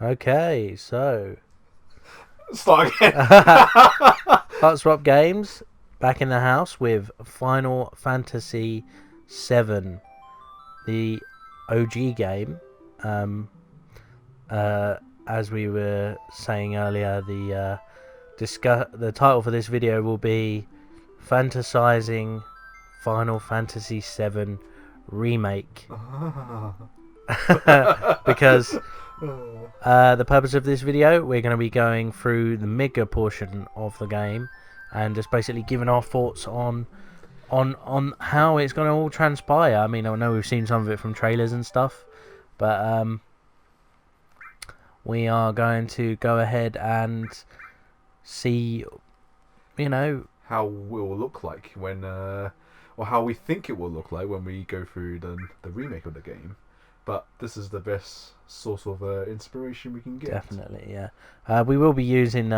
Okay, so Start again. Hot Swap Games back in the house with Final Fantasy VII, the OG game. Um, as we were saying earlier, the title for this video will be Fantasizing Final Fantasy VII Remake. Because the purpose of this video, we're going to be going through the Midgar portion of the game and just basically giving our thoughts on how it's going to all transpire. I mean, I know we've seen some of it from trailers and stuff, but we are going to go ahead and see, how it will look like when, or how we think it will look like when we go through the remake of the game. But this is the best source of inspiration we can get. Definitely, yeah. We will be using,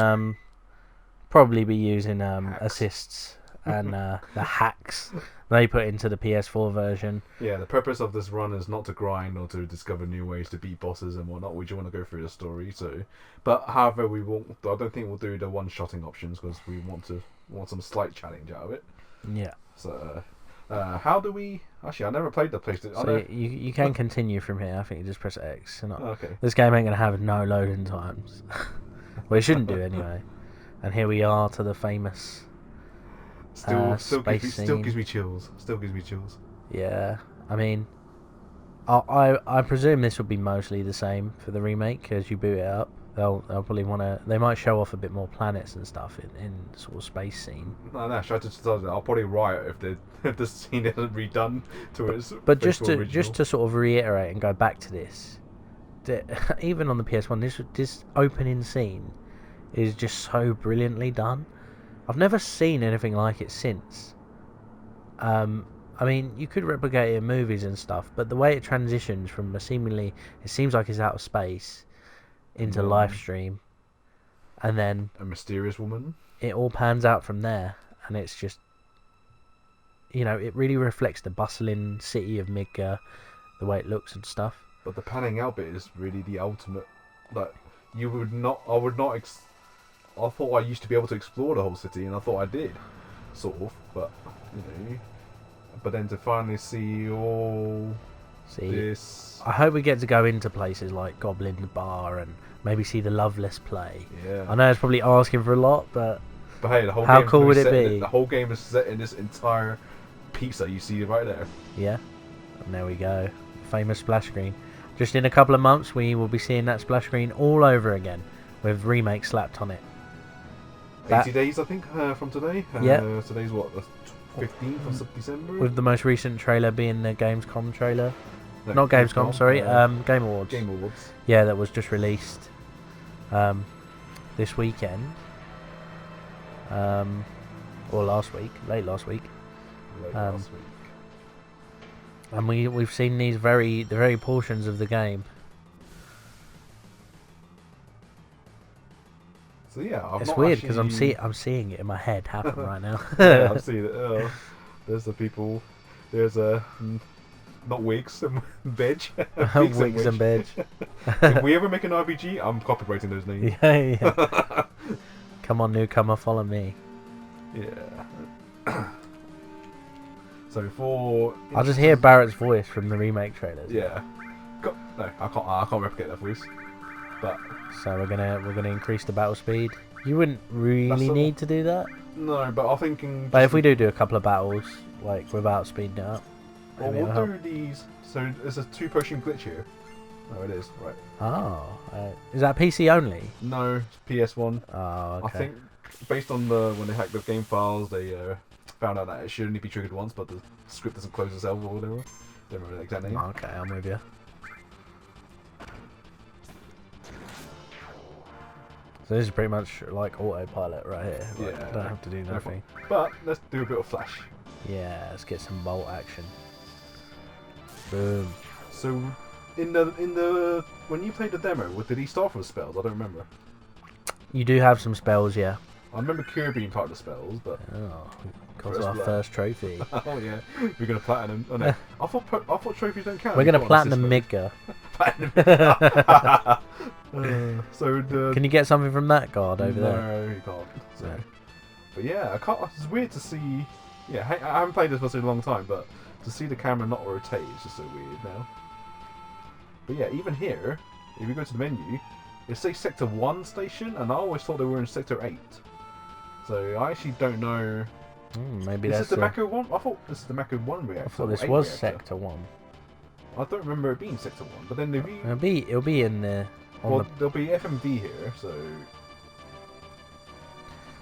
probably be using assists and the hacks they put into the PS4 version. Yeah, the purpose of this run is not to grind or to discover new ways to beat bosses and whatnot. We just want to go through the story. So, but however, we won't. I don't think we'll do the one-shotting options because we want some slight challenge out of it. Yeah. So, how do we? Actually, I never played the PlayStation. So you can continue from here. I think you just press X. Okay. This game ain't gonna have no loading times. Well, it shouldn't do anyway. And here we are to the famous. Still Still gives me chills. Still gives me chills. Yeah, I mean, I presume this will be mostly the same for the remake as you boot it up. They'll probably want to. They might show off a bit more planets and stuff in sort of space scene. No, I just I'll probably riot if the scene isn't redone to its. But just to sort of reiterate and go back to this, even on the PS1, this opening scene is just so brilliantly done. I've never seen anything like it since. I mean, you could replicate it in movies and stuff, but the way it transitions from it seems like it's out of space into live stream, and then a mysterious woman. It all pans out from there, and it's just, it really reflects the bustling city of Midgar, the way it looks and stuff. But the panning out bit is really the ultimate. Like, I would not. I thought I used to be able to explore the whole city, and I thought I did, sort of. But but then to finally see all this, I hope we get to go into places like Goblin Bar and maybe see the Loveless play. Yeah. I know it's probably asking for a lot, but hey, the whole how game cool would it be? The whole game is set in this entire piece that you see right there. Yeah, and there we go, famous splash screen. Just in a couple of months, we will be seeing that splash screen all over again with remake slapped on it. 80 days, I think, from today. Yeah. Today's what, the 15th of December? With the most recent trailer being the Gamescom trailer. No, Not Gamescom, sorry. Game Awards. Game Awards. Yeah, that was just released this weekend. Or last week. Late last week. And we've seen the very portions of the game. So yeah, it's weird because I'm seeing it in my head happen right now. Yeah, I'm seeing it. Oh, there's the people. There's not wigs and veg. Wigs and veg. If we ever make an RPG, I'm copyrighting those names. Yeah. Come on, newcomer, follow me. Yeah. So I'll just hear Barrett's voice from the remake trailers. Yeah. No, I can't replicate that voice. But so we're gonna increase the battle speed. You wouldn't really need to do that. No, but I'm thinking. But if we do a couple of battles, like without speeding it up. Well, we'll do these. So there's a 2-potion glitch here. Oh, it is right. Oh, is that PC only? No, it's PS1. Oh, okay. I think based on when they hacked the game files, they found out that it should only be triggered once, but the script doesn't close itself or whatever. Don't remember the exact name. Okay, I'm with you. So this is pretty much like autopilot right here. Like, yeah. Don't have to do nothing. But let's do a bit of flash. Yeah, let's get some bolt action. Boom. So in the when you played the demo, did he start with spells? I don't remember. You do have some spells, yeah. I remember Cure being part of the spells, but Oh, got First our blood. first trophy. oh yeah, we're gonna platinum. Oh no, I thought trophies don't count. We're You gonna can't assist platinum those. Midgar. So Can you get something from that guard over no, there? you can't. So. No. But yeah, I can't. It's weird to see. Yeah, I haven't played this for such a long time, but to see the camera not rotate is just so weird now. But yeah, even here, if you go to the menu, it says Sector 1 station, and I always thought they were in Sector 8. So I actually don't know. Maybe Is that's this the Mako 1? I thought this is the Mako 1 reactor. I thought this or 8 was reactor. Sector 1. I don't remember it being Sector 1, but then if you... It'll be in there. Well, there'll be FMV here, so...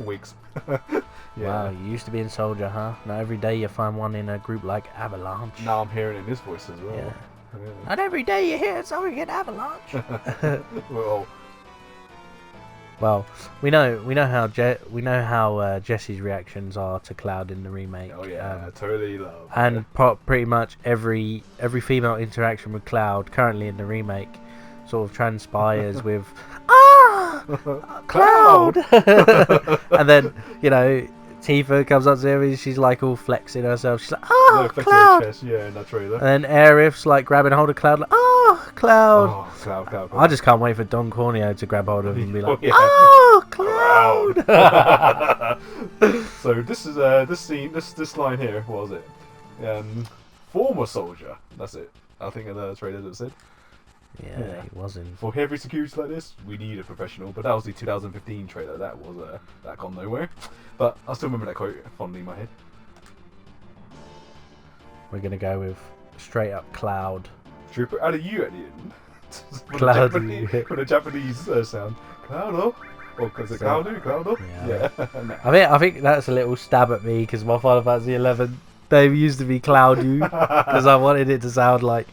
Weeks. Yeah. Wow, you used to be in Soldier, huh? Now every day you find one in a group like Avalanche. Now I'm hearing it in this voice as well. Yeah. Yeah. Not every day you hear something in Avalanche. Well, Well, we know how Jesse's reactions are to Cloud in the remake. oh yeah, totally love. And pretty much every female interaction with Cloud currently in the remake sort of transpires with Cloud. And then Tifa comes up to him and she's like all flexing herself. She's like, No, flexing her Cloud. chest, yeah, in that trailer. And then Aerith's like grabbing hold of Cloud, like, Cloud. Oh, Cloud. I just can't wait for Don Corneo to grab hold of him and be like, Oh, yeah. Cloud. So this is this line here. What was it? Former soldier. That's it. I think in the trailer it said. Yeah, he wasn't. For heavy security like this, we need a professional. But that was the 2015 trailer. That was that gone nowhere. But I still remember that quote fondly in my head. We're gonna go with straight up Cloud. Should we put out a U at the end? Cloud. For the Japanese sound. Cloudo. Or because it's Cloudo. Yeah. I think that's a little stab at me because my Final Fantasy XI name used to be Cloudu because I wanted it to sound like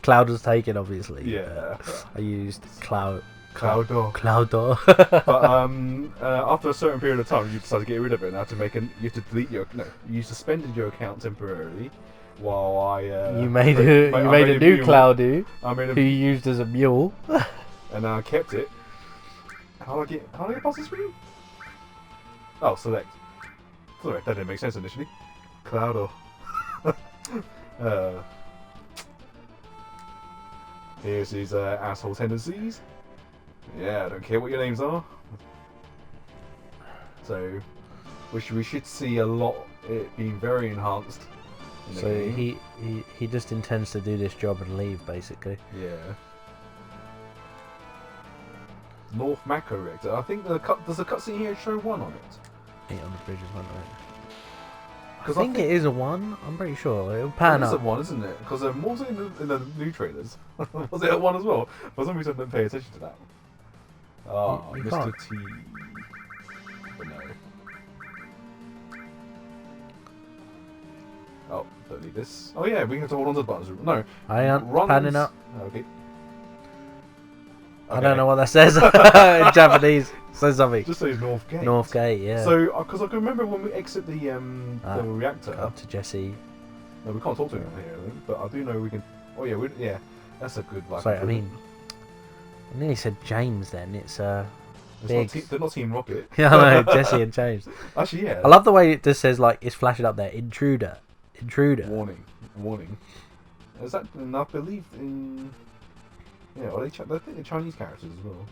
Cloud was taken, obviously. Yeah. I used Cloudo. But after a certain period of time, you decide to get rid of it. And have to you have to delete you suspended your account temporarily. While I You made a new Cloudu who you used as a mule. And I kept it. How do I get past the screen? Oh, select. Sorry, that didn't make sense initially. Cloudo. Here's his asshole tendencies. Yeah, I don't care what your names are. So, we should see a lot. It being very enhanced. So he just intends to do this job and leave, basically. Yeah. North Mako Reactor. I think does the cutscene here show 1 on it? 8 on the bridge is one, right? I Because think it is a 1. I'm pretty sure it'll pan It's up. a 1, isn't it? Because what was it in the new trailers? Was it a 1 as well? For some reason I didn't pay attention to that. Ah, You Mr. can't. T. But no. Oh, don't need this. Oh yeah, we have to hold on to the buttons. No. I am Runs- panning up. Okay. I don't know what that says in Japanese. Says something. Just says North Gate. North Gate, yeah. So, because I can remember when we exit the reactor. Up to Jesse. No, we can't talk to him here, I think, but I do know we can. Oh yeah, yeah. That's a good. Sorry, I nearly said James. Then it's Biggs. They're not Team Rocket. Yeah, I know, Jesse and James. Actually, yeah. I love the way it just says like it's flashing up there. Intruder. Warning. Is that? And I believe in. Yeah, I think they're Chinese characters as well.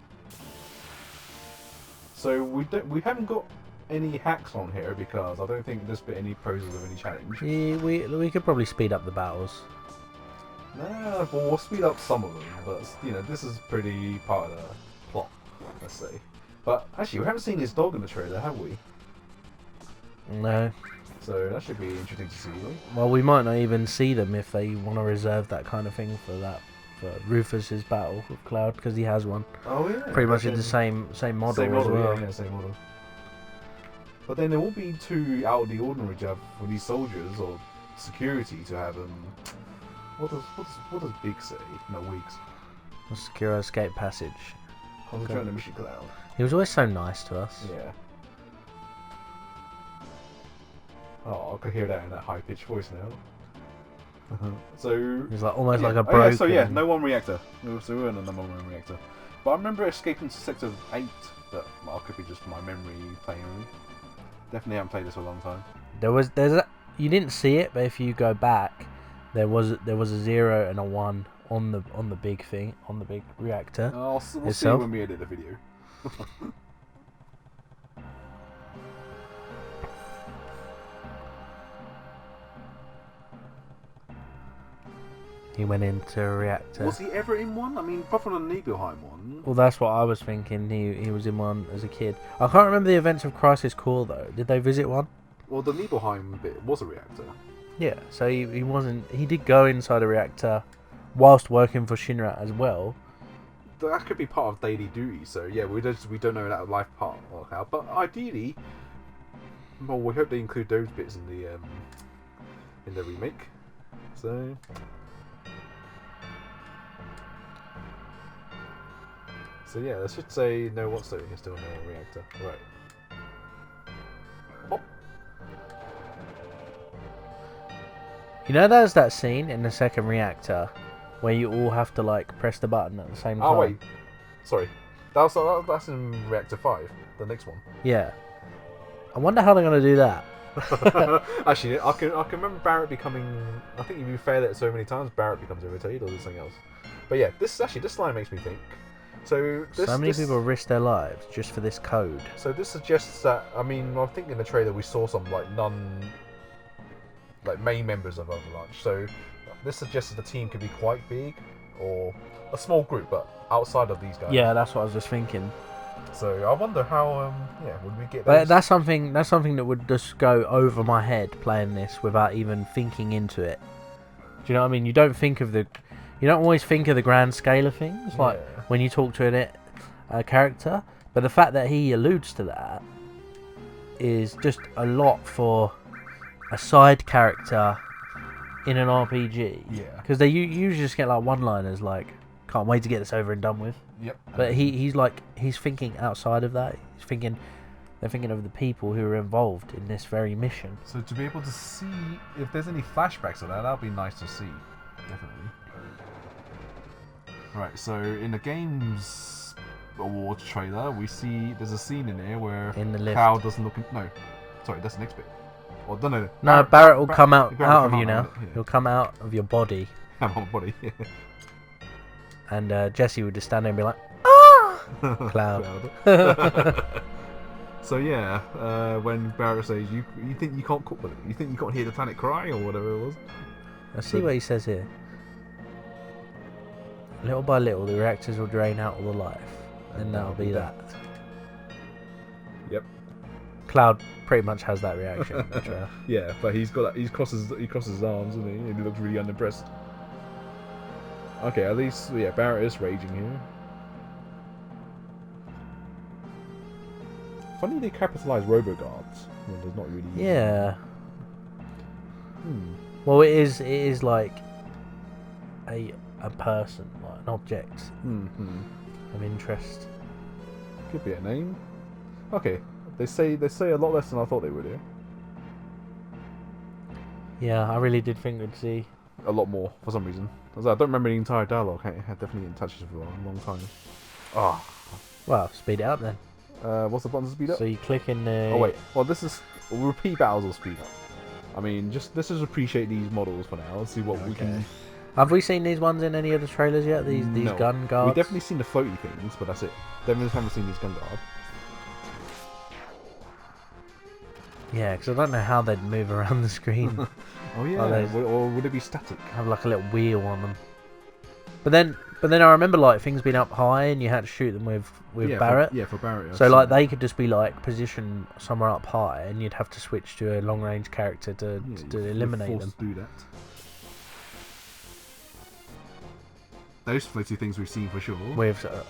So we haven't got any hacks on here because I don't think there's been any poses of any challenge. Yeah, we could probably speed up the battles. Nah, well, we'll speed up some of them, but this is pretty part of the plot, let's say. But actually, we haven't seen this dog in the trailer, have we? No. So that should be interesting to see. Well, we might not even see them if they want to reserve that kind of thing for Rufus's battle with Cloud because he has one. Oh yeah. Pretty much in the same model as well. Yeah, same model. But then there won't be too out of the ordinary job for these soldiers or security to have What does Big say? No, Weeks. Secure escape passage. I was trying to mission Cloud. He was always so nice to us. Yeah. Oh, I could hear that in that high-pitched voice now. So He's like almost like a Oh, broken. yeah, so yeah, no one reactor. So we're in a number 1 reactor. But I remember escaping to Sector 8, but well, it could be just my memory playing. Definitely haven't played this for a long time. You didn't see it, but if you go back, there was a 0 and a 1 on the big thing, on the big reactor. We'll see when we edit the video. He went into a reactor. Was he ever in one? I mean, apart from the Nibelheim one. Well, that's what I was thinking. He was in one as a kid. I can't remember the events of Crisis Core though. Did they visit one? Well, the Nibelheim bit was a reactor. Yeah, so he wasn't. He did go inside a reactor whilst working for Shinra as well. That could be part of daily duty. So yeah, we don't know that life part or how. But ideally, well, we hope they include those bits in the remake. So. So yeah, I should say no. What's so you're still in a reactor, right? Oh. You know, there's that scene in the second reactor where you all have to like press the button at the same time. Oh wait, sorry, that's in Reactor 5, the next one. Yeah, I wonder how they're gonna do that. Actually, I can remember Barrett becoming. I think you've failed it so many times. Barrett becomes irritated, or there's something else. But yeah, this line makes me think. So many people risk their lives just for this code. So this suggests that, I mean, I think in the trailer we saw some main members of Overwatch. So this suggests that the team could be quite big or a small group, but outside of these guys. Yeah, that's what I was just thinking. So I wonder how would we get? But that's something that would just go over my head playing this without even thinking into it. Do you know what I mean? You don't always think of the grand scale of things, like when you talk to a character. But the fact that he alludes to that is just a lot for a side character in an RPG. Yeah. Because they usually just get like one-liners like, can't wait to get this over and done with. Yep. But he's thinking outside of that. They're thinking of the people who are involved in this very mission. So to be able to see if there's any flashbacks of that'd be nice to see. Definitely. Right, so in the game's awards trailer, we see there's a scene in there where in the lift. Cloud doesn't look. No, sorry, that's the next bit. Or no, Barrett will come out of you now. Yeah. He'll come out of your body. Out of my body. Yeah. And Jesse would just stand there and be like, "Ah, Cloud." So yeah, when Barrett says, "You think you can't cook with it? You think you can't hear the planet cry or whatever it was?" Let's see what he says here. Little by little, the reactors will drain out all the life, and that'll be that. Yep. Cloud pretty much has that reaction. Yeah, but he crosses his arms, doesn't he? And he looks really unimpressed. Okay, at least Barrett is raging here. Funny they capitalize robo-guards when there's not really. Yeah. Well, it is like a person, like an object of interest. Could be a name. Okay, they say a lot less than I thought they would. Yeah, I really did think we'd see a lot more for some reason. I don't remember the entire dialogue. I definitely didn't touch it for a long time. Ah. Well, speed it up then. What's the button to speed up? So you click in the. Oh wait. Well, repeat battles will speed up. I mean, let's just appreciate these models for now. Let's see what we can. Have we seen these ones in any of the trailers yet? These gun guards? We've definitely seen the floaty things, but that's it. Definitely haven't seen these gun guards. Yeah, because I don't know how they'd move around the screen. Oh yeah, or would it be static? Have like a little wheel on them. But then I remember like things being up high and you had to shoot them with Barrett. For Barrett. So like they could just be like positioned somewhere up high, and you'd have to switch to a long range character to eliminate them. To do that. Those floaty things we've seen for sure.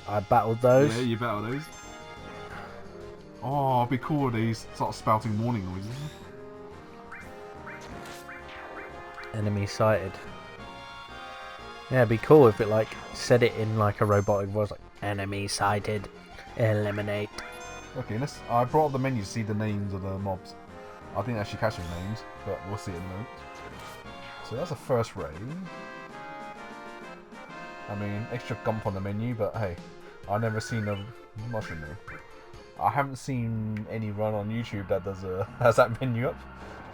I battled those. Yeah, you battled those. Oh, it'd be cool if they start spouting warning noises. Enemy sighted. Yeah, it'd be cool if it like said it in like a robotic voice, like enemy sighted, eliminate. Okay, I brought up the menu to see the names of the mobs. I think that should catch their names, but we'll see in a moment. So that's the first raid. I mean, extra gump on the menu, but hey, I've never seen a mushroom though. I haven't seen any run on YouTube that does has that menu up,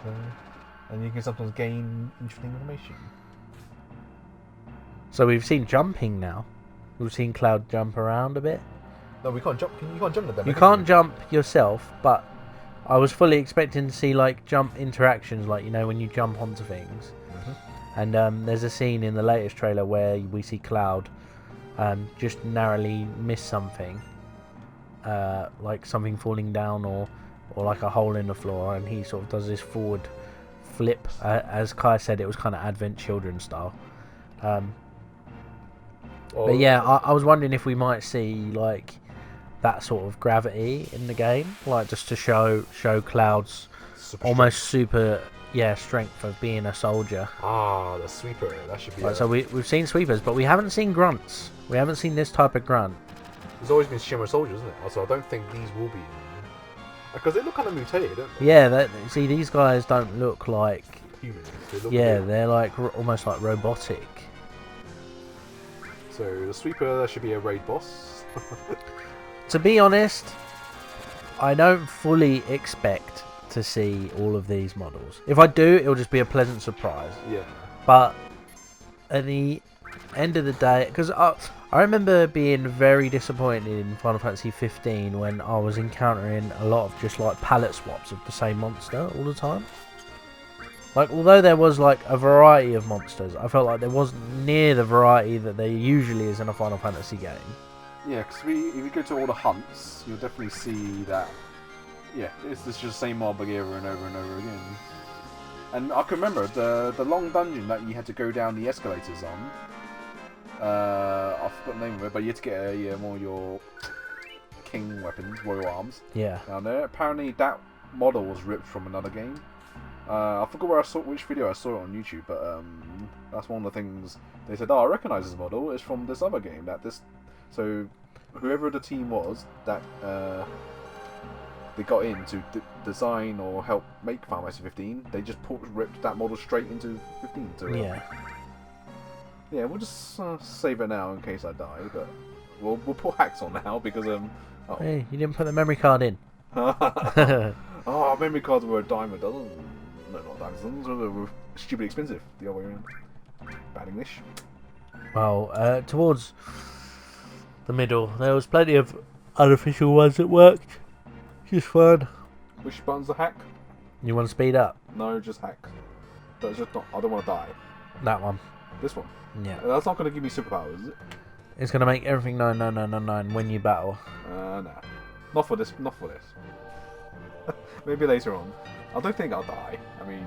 so, and you can sometimes gain interesting information. So we've seen jumping now. We've seen Cloud jump around a bit. No, we can't jump. You can't jump at them. You can't jump yourself, but I was fully expecting to see like jump interactions, like you know when you jump onto things. And there's a scene in the latest trailer where we see Cloud just narrowly miss something, like something falling down or like a hole in the floor, and he sort of does this forward flip. As Kai said, it was kind of Advent Children style. But yeah, I was wondering if we might see like that sort of gravity in the game, like just to show Cloud's almost super strength of being a soldier. Ah, the sweeper. That should be. Right, so we've seen sweepers, but we haven't seen grunts. We haven't seen this type of grunt. There's always been shimmer soldiers, isn't it? Also, I don't think these will be, because they look kind of mutated, don't they? Yeah, see, these guys don't look like humans. They look they're like almost like robotic. So the sweeper should be a raid boss. To be honest, I don't fully expect to see all of these models. If I do, it'll just be a pleasant surprise. Yeah. But at the end of the day, because I remember being very disappointed in Final Fantasy 15 when I was encountering a lot of just like palette swaps of the same monster all the time. Like, although there was like a variety of monsters, I felt like there wasn't near the variety that there usually is in a Final Fantasy game. Yeah, because if you go to all the hunts, you'll definitely see that. Yeah, it's just the same mob over and over and over again. And I can remember the long dungeon that you had to go down the escalators on. I forgot the name of it, but you had to get more of your king weapons, royal arms. Yeah. Down there. Apparently, that model was ripped from another game. I forgot which video I saw it on YouTube, but that's one of the things they said. Oh, I recognise this model. It's from this other game. So whoever the team was that they got in to design or help make Final Fantasy 15, they just ripped that model straight into 15. So, yeah, we'll just save it now in case I die. But we'll put hacks on now because Hey, you didn't put the memory card in. Oh, memory cards were a dime a dozen. No, not dimes. They were stupidly expensive. The other way around. Bad English. Well, towards the middle, there was plenty of unofficial ones that worked. Just fun. Which button's the hack? You want to speed up? No, just hack. That's just not. I don't want to die. That one. This one. Yeah. That's not going to give me superpowers, is it? It's going to make everything 99999 when you battle. Nah. Not for this. Not for this. Maybe later on. I don't think I'll die. I mean,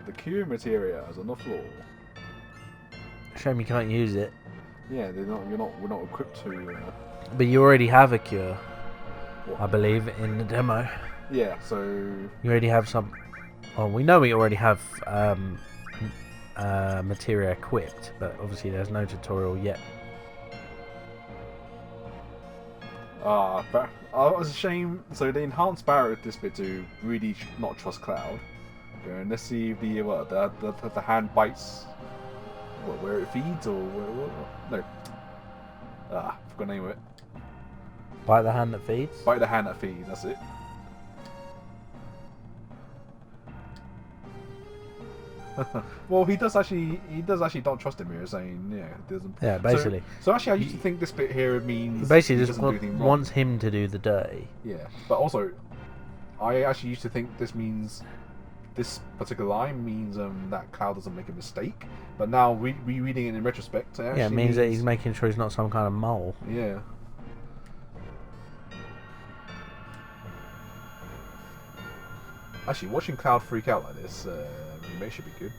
the Q materia is on the floor. Shame you can't use it. Yeah, we're not equipped to. But you already have a cure, What? I believe, in the demo. Yeah, so You already have some. Oh, we know we already have materia equipped, but obviously there's no tutorial yet. but it was a shame. So they enhanced Barrett this bit to really not trust Cloud. And let's see if the hand bites. Where it feeds or no. Forgot the name of it. Bite the hand that feeds? Bite the hand that feeds. That's it. Well, he does actually not trust him here, saying it doesn't. Yeah, basically. So actually, I used to think this bit here means Basically, he just doesn't do anything wrong. wants him to do the dirty. Yeah, but also, I actually used to think this particular line means that Cloud doesn't make a mistake. But now rereading it in retrospect, it means that he's making sure he's not some kind of mole. Yeah. Actually, watching Cloud freak out like this remake should be good.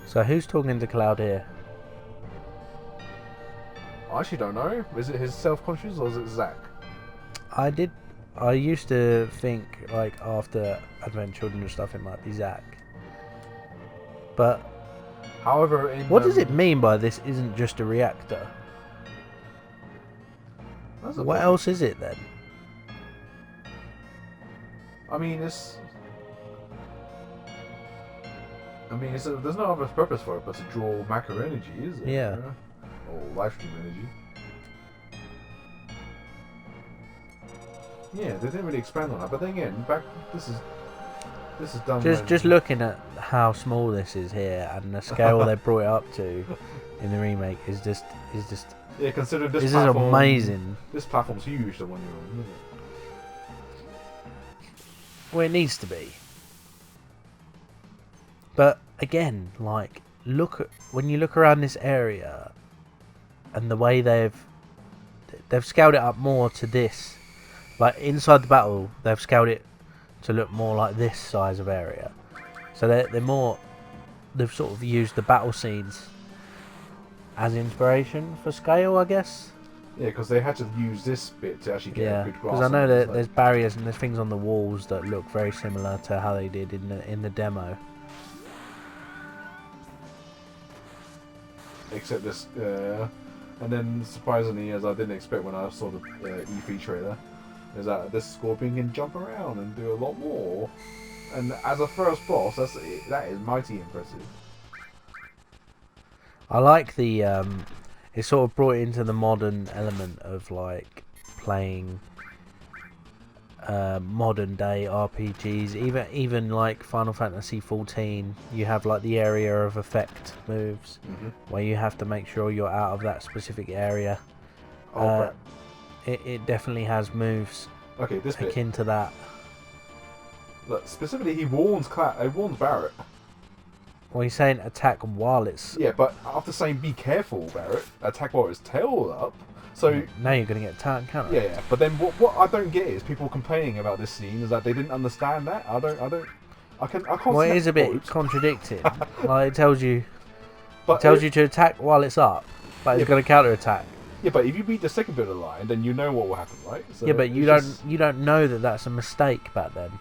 So who's talking to Cloud here? I actually don't know. Is it his self-conscious or is it Zack? I used to think, like, after Advent Children and stuff, it might be Zack. But However, what does it mean by this isn't just a reactor? What else is it then? I mean, it's... I mean, there's no other purpose for it but to draw Mako energy, is it? Yeah. Or live stream energy. Yeah, they didn't really expand on that. But then again, this is done. Just looking at how small this is here and the scale they brought it up to in the remake is just. Yeah, considering this is platform, amazing. This platform's huge, the one you're on, isn't it? Well, it needs to be. But again, like, when you look around this area, and the way they've scaled it up more to this, like inside the battle, they've scaled it to look more like this size of area. So they're more. They've sort of used the battle scenes as inspiration for scale, I guess. Yeah, because they had to use this bit to actually get a good grasp. Because I know that there's barriers and there's things on the walls that look very similar to how they did in the demo. Except this, and then surprisingly, as I didn't expect when I saw the E3 trailer, is that this Scorpion can jump around and do a lot more. And as a first boss, that is mighty impressive. I like the it sort of brought into the modern element of like playing modern day RPGs. Even like Final Fantasy XIV, you have like the area of effect moves where you have to make sure you're out of that specific area. It definitely has moves. Okay, this bit akin to that. Look, specifically, he warns Barrett. Well, he's saying attack while it's... Yeah, but after saying be careful, Barrett, attack while it's tail up. So now you're going to get attacked, can't I? Yeah. But then what I don't get is people complaining about this scene is that they didn't understand that. I can't. Well, it is a bit contradicting. Like, it tells you to attack while it's up, but it's going to counter attack. Yeah, but if you beat the second bit of the line, then you know what will happen, right? So yeah, but you don't know that that's a mistake back then.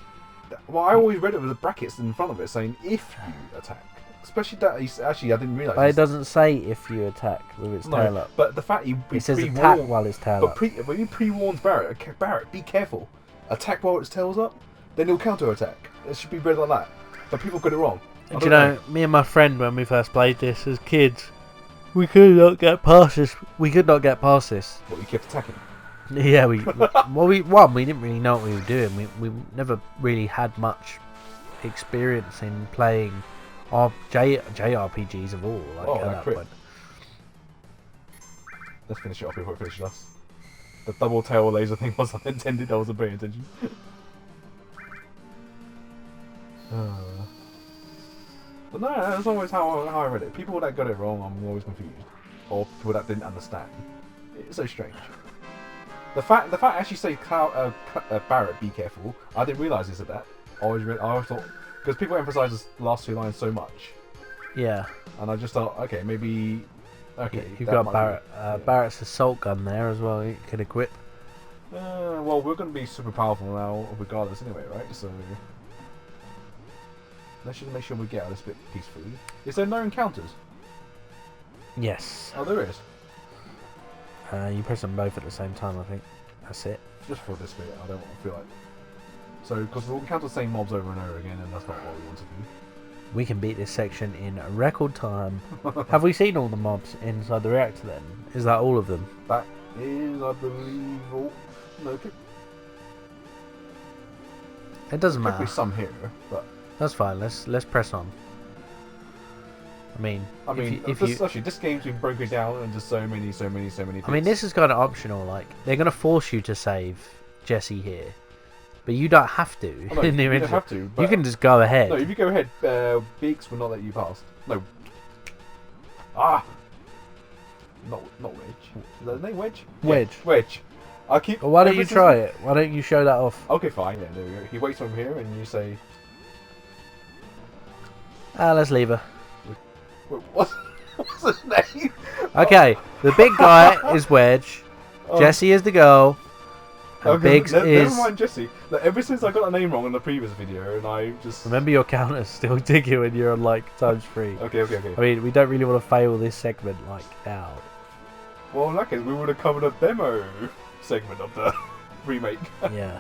Well, I always read it with the brackets in front of it saying if you attack. Especially that actually I didn't realise. But it doesn't say if you attack with its tail up. But the fact it says attack while its tail up. But when you pre-warns Barrett, be careful. Attack while its tail's up, then he'll counter-attack. It should be read like that. But people got it wrong. Do you know, me and my friend, when we first played this as kids, we could not get past this. What, you kept attacking? Yeah, we didn't really know what we were doing. We never really had much experience in playing JRPGs of all. Like, at that point. Let's finish it off before it finishes us. The double tail laser thing wasn't intended. That was a brilliant intention. But no, that's always how I read it. People that got it wrong, I'm always confused, or people that didn't understand. It's so strange. The fact actually say Barrett, be careful. I didn't realise this at that. I always thought, because people emphasise the last two lines so much. Yeah. And I just thought, okay, maybe. Okay. You've got Barrett. Barrett's assault gun there as well. You can equip. Well, we're going to be super powerful now, regardless, anyway, right? So let's just make sure we get out of this bit peacefully. Is there no encounters? Yes. Oh, there is. You press them both at the same time, I think. That's it. Just for this bit, I don't feel like. So, because we'll encounter the same mobs over and over again, and that's not what we want to do. We can beat this section in record time. Have we seen all the mobs inside the reactor then? Is that all of them? That is, I believe, all. No, it doesn't matter. Could be some here, but that's fine. Let's press on. I mean, this game's been broken down into so many things. I mean, this is kind of optional. Like, they're going to force you to save Jesse here, but you don't have to. Oh, no, you don't have to. You can just go ahead. No, if you go ahead, Beaks will not let you pass. No. Ah. Not Wedge. Is that his name, Wedge? Wedge. Yeah, Wedge. I keep. Well, why don't you try it? Why don't you show that off? Okay, fine. Yeah, there we go. He waits from here, and you say. Let's leave her. What's his name? Okay, the big guy is Wedge. Jessie is the girl. And Biggs is. Never mind Jessie. Like, ever since I got the name wrong in the previous video, and I just remember your counter's still ticking when you're on like ×3. Okay. I mean, we don't really want to fail this segment like now. Well, in that case, we would have covered a demo segment of the remake. Yeah.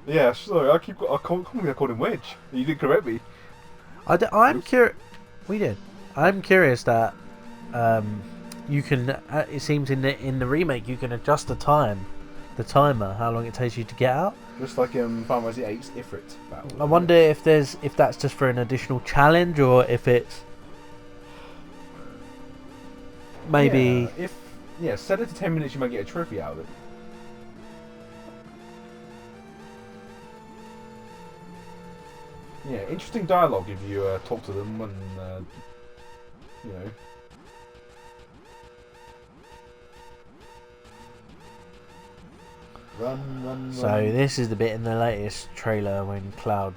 Yeah, sorry. I called him Wedge. You did correct me. I'm curious. We did. I'm curious that you can. It seems in the remake you can adjust the timer, how long it takes you to get out. Just like Final Fantasy VIII's Ifrit battle. I wonder if that's just for an additional challenge or if it's maybe. Set it to 10 minutes, you might get a trophy out of it. Yeah, interesting dialogue if you talk to them and you know. Run. So this is the bit in the latest trailer when Cloud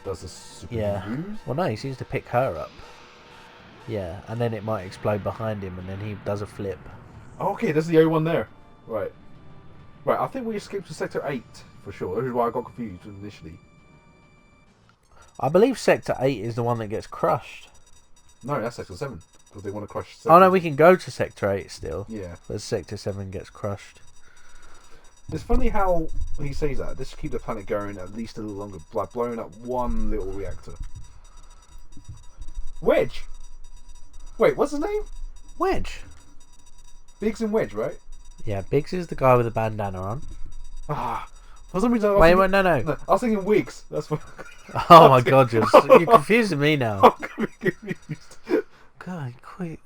does the superhuman moves? Well, no, he seems to pick her up. Yeah, and then it might explode behind him, and then he does a flip. Oh, okay, there's the O one there. Right. I think we escaped to Sector 8 for sure. This is why I got confused initially. I believe Sector 8 is the one that gets crushed. No, that's Sector 7 because they want to crush. Oh no, we can go to Sector 8 still. Yeah, but Sector 7 gets crushed. It's funny how he says that. This should keep the planet going at least a little longer, like blowing up one little reactor. Wedge. Wait, what's his name? Wedge. Biggs and Wedge, right? Yeah, Biggs is the guy with the bandana on. For some reason, no. I was thinking Wiggs. That's what. Oh my god, you're confusing me now. I'm confused. God,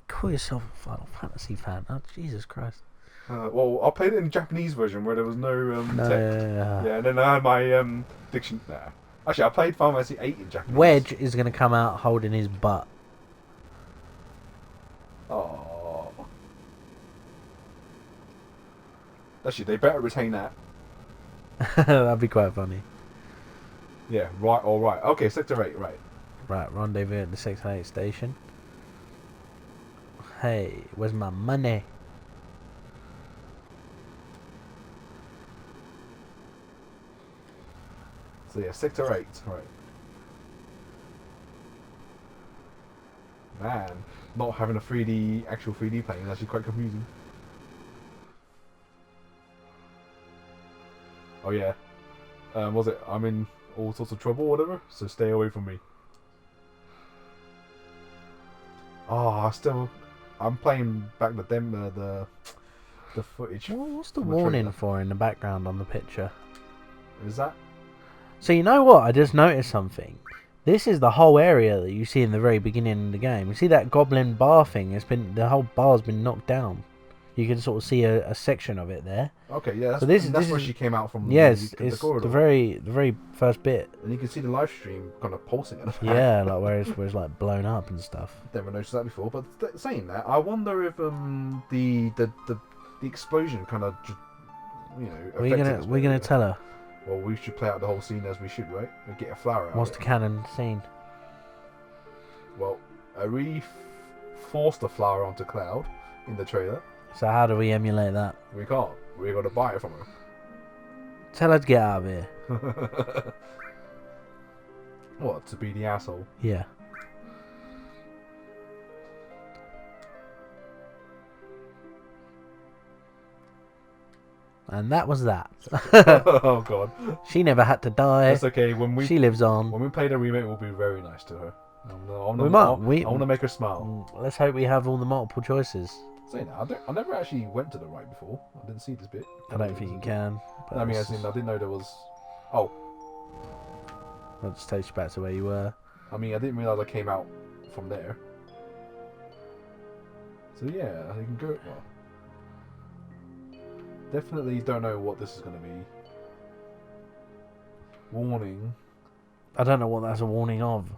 call yourself a Final Fantasy fan. Oh, Jesus Christ. Well, I played it in the Japanese version where there was no text. Yeah, and then I had my diction. Nah. Actually, I played Final Fantasy VIII in Japanese. Wedge is going to come out holding his butt. Oh. Actually, they better retain that. That'd be quite funny. Yeah, right, alright. Okay, Sector 8, right. Right, rendezvous at the Sector 8 station. Hey, where's my money? So yeah, Sector 8, right. Man, not having a actual 3D plane is actually quite confusing. Oh yeah. Was it? I'm in all sorts of trouble or whatever, so stay away from me. Oh, I'm playing back the footage. What's the warning for in the background on the picture? Is that? So you know what? I just noticed something. This is the whole area that you see in the very beginning of the game. You see that goblin bar thing? The whole bar's been knocked down. You can sort of see a section of it there. Okay, yeah. So that's where she came out from. Yes, the it's corridor. the very first bit. And you can see the live stream kind of pulsing at the back. Yeah, like where it's like blown up and stuff. Never noticed that before. But saying that, I wonder if the explosion kind of We're gonna tell her. Well, we should play out the whole scene as we should, right? And get a flower out. What's the canon scene? Well, we forced the flower onto Cloud in the trailer. So how do we emulate that? We can't. We got to buy it from her. Tell her to get out of here. What? To be the asshole? Yeah. And that was that. Oh god. She never had to die. That's okay. She lives on. When we play the remake, we'll be very nice to her. I We want to make her smile. Let's hope we have all the multiple choices. Saying that, I never actually went to the right before. I didn't see this bit. I don't think you can. I mean, as in, I didn't know there was. Oh. That just takes you back to where you were. I mean, I didn't realise I came out from there. So yeah, I can go. Well, definitely don't know what this is going to be. Warning. I don't know what that's a warning of.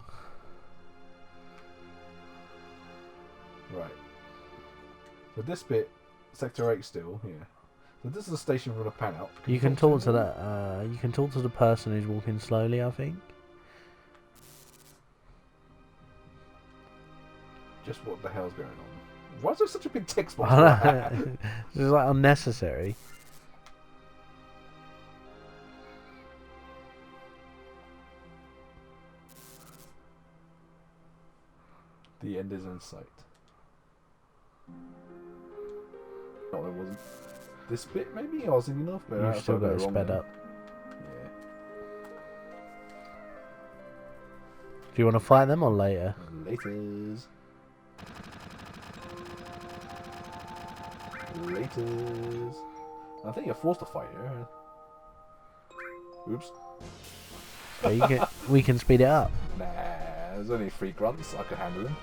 Right. So this bit, Sector 8 still, yeah. So this is the station for the pan out. You can talk to that. You can talk to the person who's walking slowly, I think. Just what the hell's going on? Why is there such a big text box? Like that? This is like unnecessary. The end is in sight. No, it wasn't. This bit maybe I was thinking of, but You've still got it sped up. Yeah. Do you want to fight them or later? Laters. Laters. I think you're forced to fight here. Oops. So we can speed it up. Nah, there's only 3 grunts. I could handle them.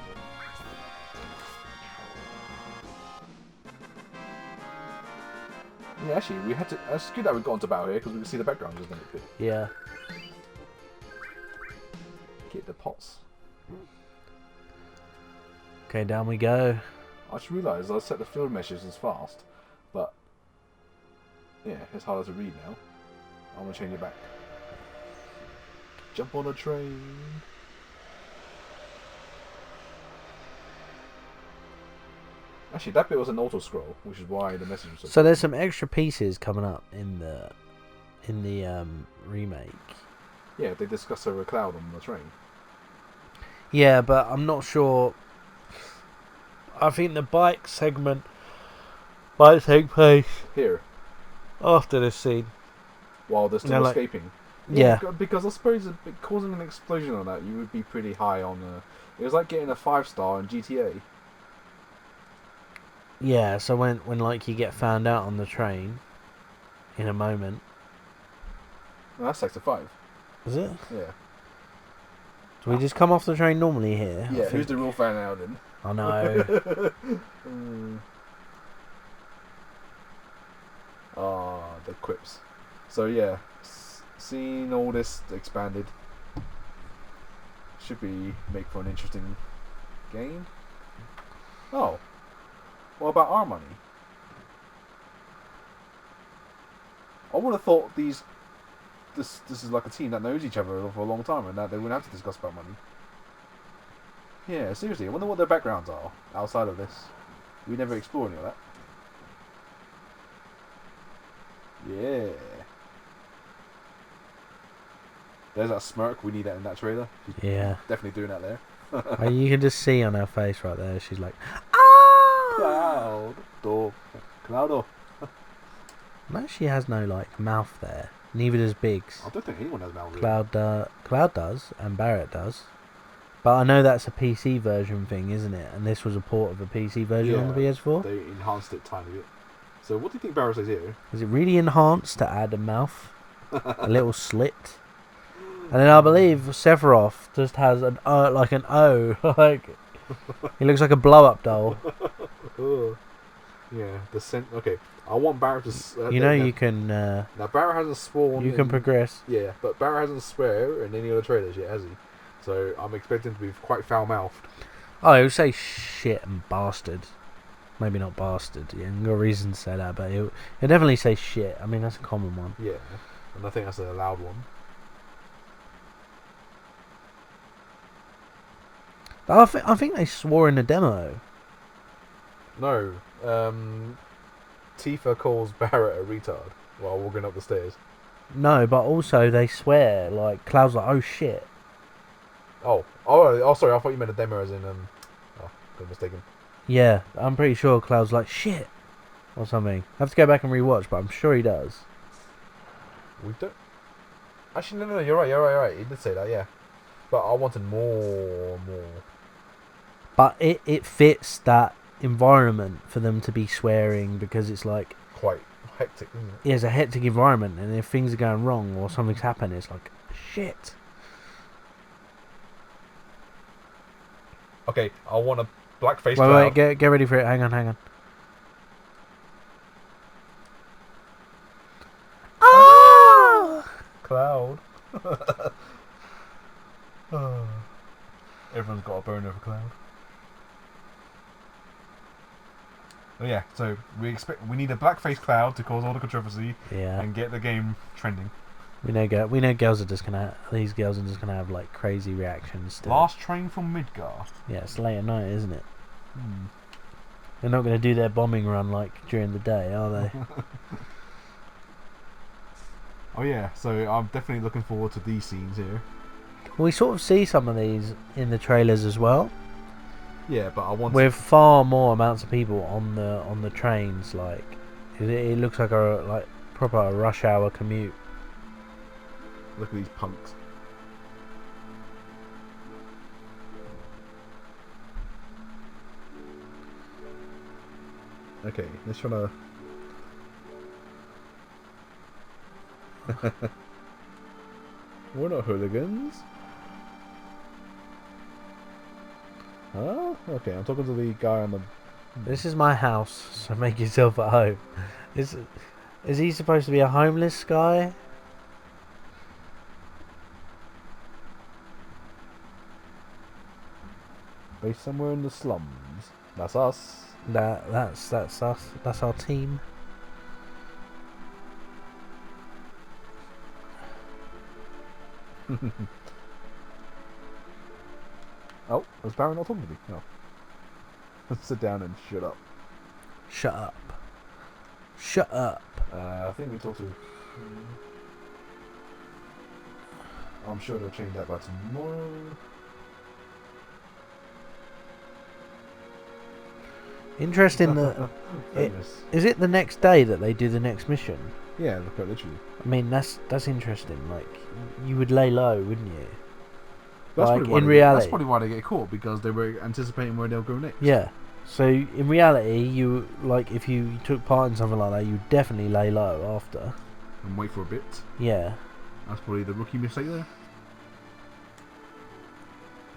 Yeah, actually, we had to. It's good that we got onto battle here because we can see the background, isn't it? Yeah. Get the pots. Okay, down we go. I just realised I set the field meshes as fast, but yeah, it's harder to read now. I'm gonna change it back. Jump on a train. Actually, that bit was an auto scroll, which is why the message was. So there's some extra pieces coming up in the remake. Yeah, they discuss over a cloud on the train. Yeah, but I'm not sure. I think the bike segment might take place Here, after this scene. while they're still No, like- escaping. Yeah. Because I suppose causing an explosion on that, you would be pretty high on. It was like getting a 5-star in GTA. Yeah, so when like you get found out on the train in a moment. No, that's Sector 5. Is it? Yeah. Do we just come off the train normally here? Yeah, who's the real fan now then? I know. The quips. So yeah, seeing all this expanded should be make for an interesting game. Oh, what about our money? I would have thought this is like a team that knows each other for a long time and that they wouldn't have to discuss about money. Yeah, seriously, I wonder what their backgrounds are outside of this. We never explored any of that. Yeah. There's that smirk. We need that in that trailer. She's Yeah. definitely doing that there. You can just see on her face right there. She's like, ah! Cloud. Door. Cloudo. No, she has no like mouth there. Neither does Biggs. I don't think anyone has Mallory. Cloud does, and Barrett does. But I know that's a PC version thing, isn't it? And this was a port of a PC version on the PS4. They enhanced it a tiny bit. So what do you think Barrett says here? Is it really enhanced to add a mouth? A little slit? And then I believe Sephiroth just has an O, like an O. Like, he looks like a blow-up doll. Yeah, okay, I want Barrett to... You know you can... now, Barrett hasn't sworn... You can progress. Yeah, but Barrett hasn't swear in any other trailers yet, has he? So I'm expecting him to be quite foul-mouthed. Oh, he'll say shit and bastard. Maybe not bastard. Yeah, you've got a reason to say that, but he'll definitely say shit. I mean, that's a common one. Yeah, and I think that's a loud one. I think they swore in the demo. No, Tifa calls Barrett a retard while walking up the stairs. No, but also they swear. Like, Cloud's like, oh shit. Oh, sorry, I thought you meant a demo as in, got mistaken. Yeah, I'm pretty sure Cloud's like, shit. Or something. I have to go back and rewatch, but I'm sure he does. We don't... Actually, no, you're right. He did say that, yeah. But I wanted more. But it fits that environment for them to be swearing because it's like... Quite hectic, isn't it? Yeah, it's a hectic environment, and if things are going wrong or something's happened, it's like, shit. Okay, I want a blackface Cloud. Wait, get ready for it. Hang on. Ah! Cloud. Everyone's got a boner for Cloud. Oh yeah, so we need a blackface Cloud to cause all the controversy and get the game trending. We know girls are just gonna. These girls are just gonna have like crazy reactions. Last train from Midgar. Yeah, it's late at night, isn't it? They're not gonna do their bombing run like during the day, are they? Oh yeah, so I'm definitely looking forward to these scenes here. We sort of see some of these in the trailers as well. Yeah, but I want with far more amounts of people on the trains. Like it looks like a proper rush hour commute. Look at these punks. Okay, let's try to. We're not hooligans. Huh? Okay, I'm talking to the guy on the. This is my house, so make yourself at home. Is he supposed to be a homeless guy? Based somewhere in the slums. That's us. That's us. That's our team. Oh, was Baron not talking to me? No. Sit down and shut up. Shut up. Shut up. I think we talked to. I'm sure they'll change that by tomorrow. Interesting that. Is it the next day that they do the next mission? Yeah, look at literally. I mean, that's interesting. Like, you would lay low, wouldn't you? That's like probably in reality, that's probably why they get caught, because they were anticipating where they'll go next. Yeah. So in reality, you like if you took part in something like that, you'd definitely lay low after. And wait for a bit. Yeah. That's probably the rookie mistake there.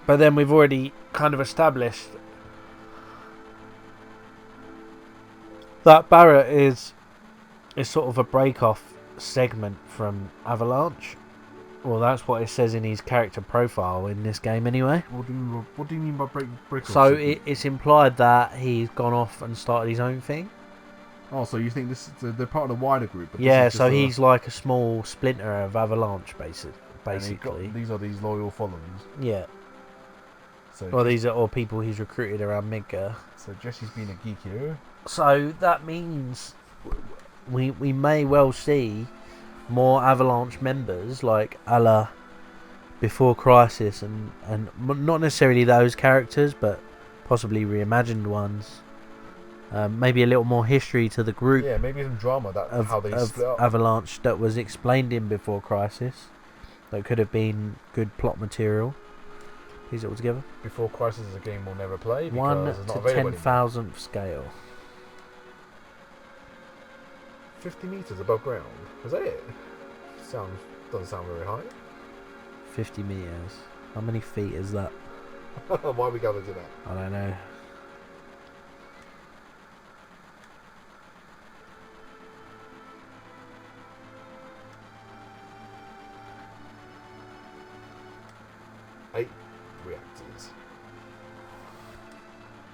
But then we've already kind of established that Barrett is sort of a break-off segment from Avalanche. Well, that's what it says in his character profile in this game anyway. What do you mean by break-off? So it's implied that he's gone off and started his own thing. Oh, so you think they're part of the wider group? But Yeah, so he's like a small splinter of Avalanche, basically. These are these loyal followers. Yeah. So Well, these are all people he's recruited around Midgar. So Jesse's been a geek here. So that means we may well see more Avalanche members, like a la Before Crisis, and not necessarily those characters, but possibly reimagined ones. Maybe a little more history to the group. Yeah, maybe some drama how they split up. Avalanche that was explained in Before Crisis. That could have been good plot material. Piece it all together. Before Crisis is a game we'll never play. 1 because it's not to available 10,000th scale. 50 meters above ground. Is that it? Doesn't sound very high. 50 meters. How many feet is that? Why are we going to do that? I don't know. Reactors.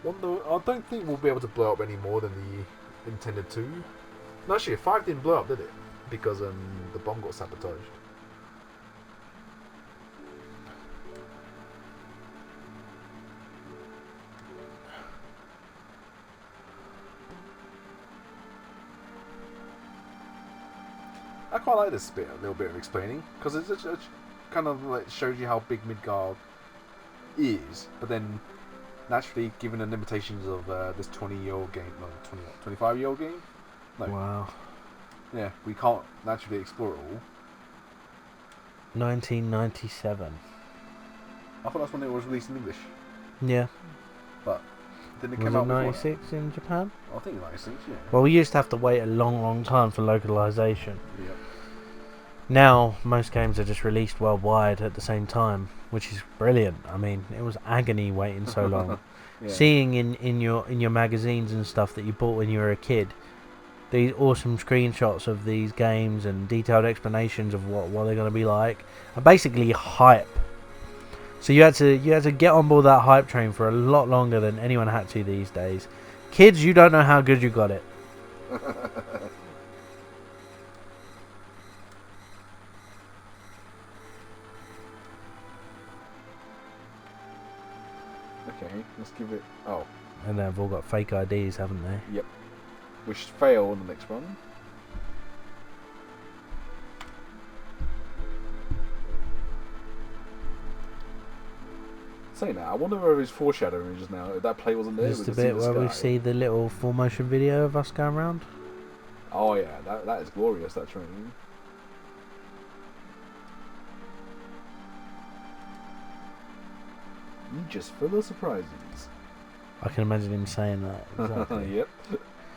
I don't think we'll be able to blow up any more than the intended to. No, actually, 5 didn't blow up, did it? Because the bomb got sabotaged. I quite like this bit, a little bit of explaining, because it kind of like shows you how big Midgar is, but then naturally, given the limitations of this 20-year-old game, no, 25-year-old game, no. Wow. Yeah, we can't naturally explore it all. 1997. I thought that's when it was released in English, Yeah. but didn't it Was come it out before that? 96 in Japan? I think 96, yeah. Well, we used to have to wait a long time for localization. Yep. Now, most games are just released worldwide at the same time, which is brilliant. I mean, it was agony waiting so long. Yeah. Seeing in your magazines and stuff that you bought when you were a kid, these awesome screenshots of these games and detailed explanations of what they're going to be like, and basically hype. So you had to get on board that hype train for a lot longer than anyone had to these days. Kids, you don't know how good you got it. Okay, let's give it. Oh, And they've all got fake IDs, haven't they? yep. Which fail on the next one. Saying that, I wonder where his foreshadowing just now. If that play wasn't there. Just we a could see bit the where we sky. see the little full motion video of us going around. Oh yeah, that is glorious. That train. You just full of surprises. I can imagine him saying that. Exactly. Yep.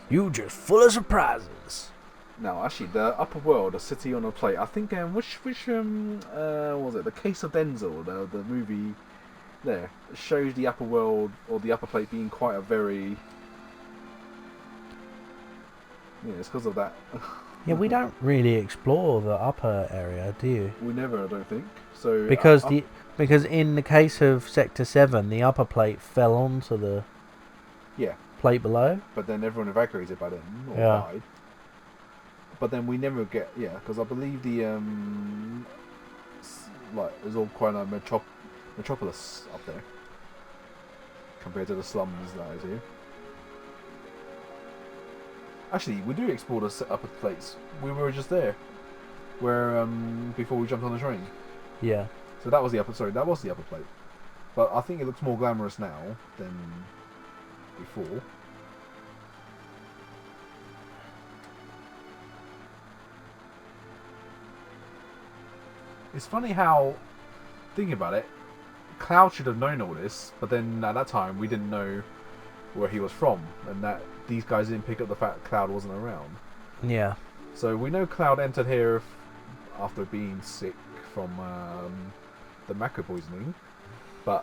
You just full of surprises. Now, actually, the upper world, a city on a plate. I think which what was it? The Case of Denzel, the movie. There shows the upper world or the upper plate being quite a very. Yeah, it's because of that. Yeah, we don't really explore the upper area, do you? We never, I don't think. So because in the case of Sector 7, the upper plate fell onto the plate below. But then everyone evacuated by then or died. But then we never get because I believe the there's all quite a metropolis up there compared to the slums that is here. Actually, we do explore the upper plates. We were just there, where before we jumped on the train. Yeah. So that was the upper. Sorry, that was the upper plate. But I think it looks more glamorous now than before. It's funny how, thinking about it, Cloud should have known all this, but then at that time we didn't know where he was from, and that these guys didn't pick up the fact Cloud wasn't around. Yeah. So we know Cloud entered here after being sick from the Mako poisoning, but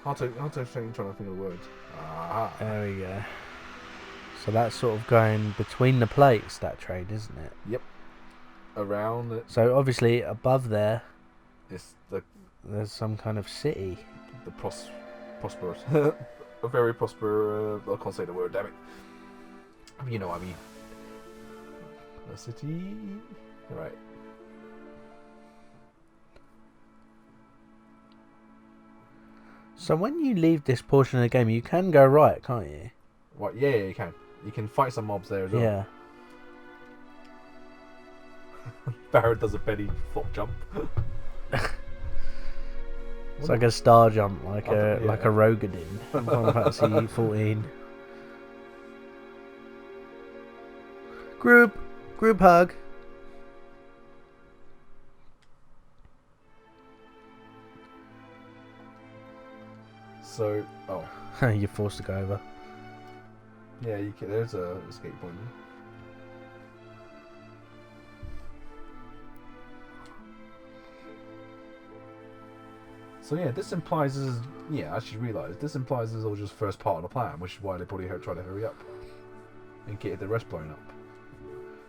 I'll trying to think of the words. There we go. So that's sort of going between the plates, that trade, isn't it? Yep. Around it. So obviously above there, there's some kind of city. The prosperous, a very prosperous. I can't say the word. Damn it. You know what I mean. A city, right? So when you leave this portion of the game, you can go right, can't you? What? Yeah, you can. You can fight some mobs there as well. Yeah. Barrett does a belly flop jump. It's like a star jump, like a Rogadin in Final Fantasy 14. Group hug. So, You're forced to go over. Yeah, you can. There's a escape point. So yeah, this implies this is I actually realised this implies this is all just first part of the plan, which is why they probably try to hurry up and get the rest blown up.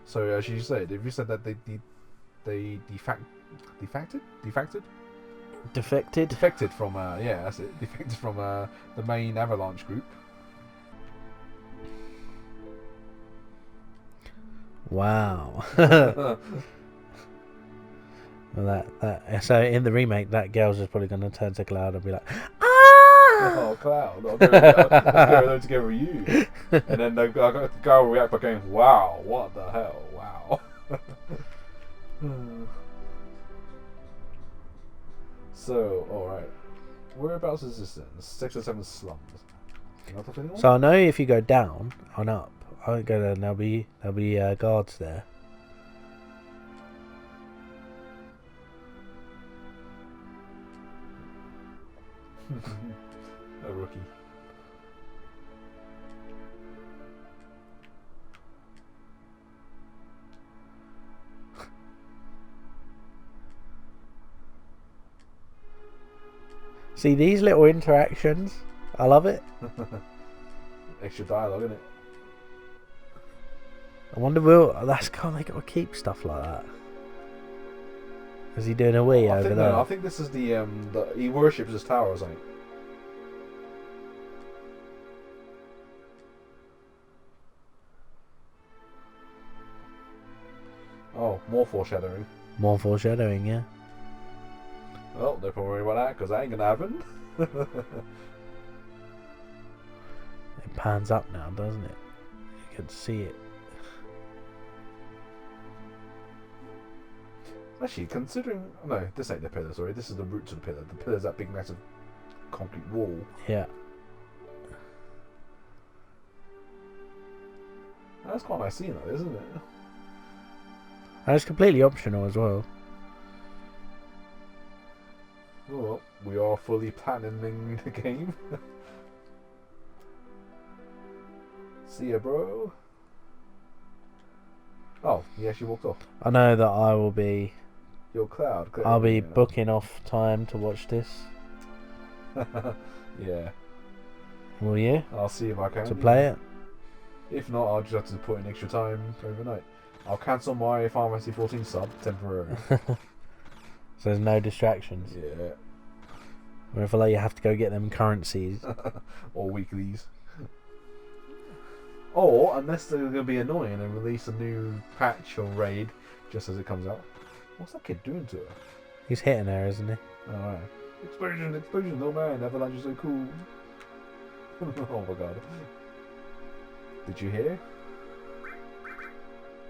So as you said, if you said that they defected from that's it, defected from the main Avalanche group. Wow. Well, so in the remake, that girl's just probably going to turn to Cloud and be like, ah! Oh, Cloud, I'll go alone together with you. And then the guy will react by going, wow, what the hell, wow. So, alright. Whereabouts is this then? Sector 7 Slums. So I know if you go down and up, I go there and there'll be guards there. A rookie. See these little interactions? I love it. Extra dialogue, isn't it? I wonder that's can't they got to keep stuff like that? Is he doing a wee over there? No, I think this is the he worships his tower or something. Oh, more foreshadowing. More foreshadowing, yeah. Well, don't worry about that because that ain't gonna happen. It pans up now, doesn't it? You can see it. Actually, considering... No, this ain't the pillar, sorry. This is the roots of the pillar. The pillar's that big, massive concrete wall. Yeah. That's quite a nice scene, though, isn't it? And it's completely optional as well. well, we are fully platinuming the game. See ya, bro. Oh, he actually walked off. I know that I will be. Your Cloud. I'll be booking off time to watch this. Yeah. Will you? I'll see if I can. To play it? If not, I'll just have to put in extra time overnight. I'll cancel my Final Fantasy XIV sub temporarily. So there's no distractions. Yeah. Or if I let you have to go get them currencies. Or weeklies. Or, unless they're going to be annoying and release a new patch or raid just as it comes out. What's that kid doing to her? He's hitting her, isn't he? Alright. Explosion, explosion, oh man, Avalanche is so cool. Oh my god. Did you hear?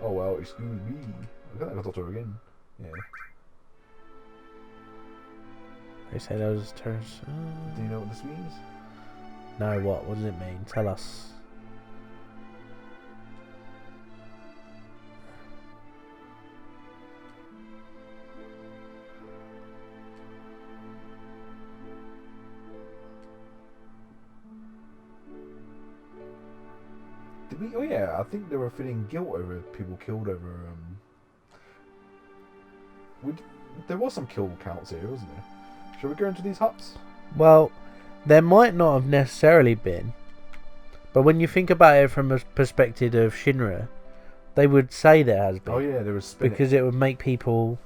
Oh well, excuse me. I think I talked to her again. Yeah. They say those terms. Do you know what this means? No, what? What does it mean? Tell us. Did we? Oh yeah, I think they were feeling guilt over people killed over. There was some kill counts here, wasn't there? Shall we go into these huts? Well, there might not have necessarily been, but when you think about it from a perspective of Shinra, they would say there has been. Oh yeah, there was because it would make people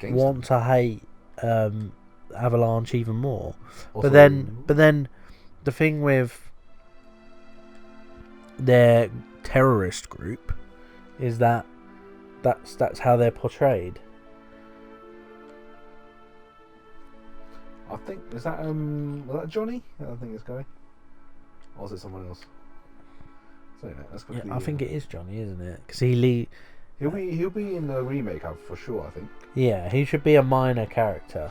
want to hate Avalanche even more. Also, but then, the thing with their terrorist group is that's how they're portrayed. I think was that Johnny? I think this guy. Or was it someone else? So, that's quickly, Yeah, I think it is Johnny, isn't it? Because he'll be in the remake for sure. I think. Yeah, he should be a minor character.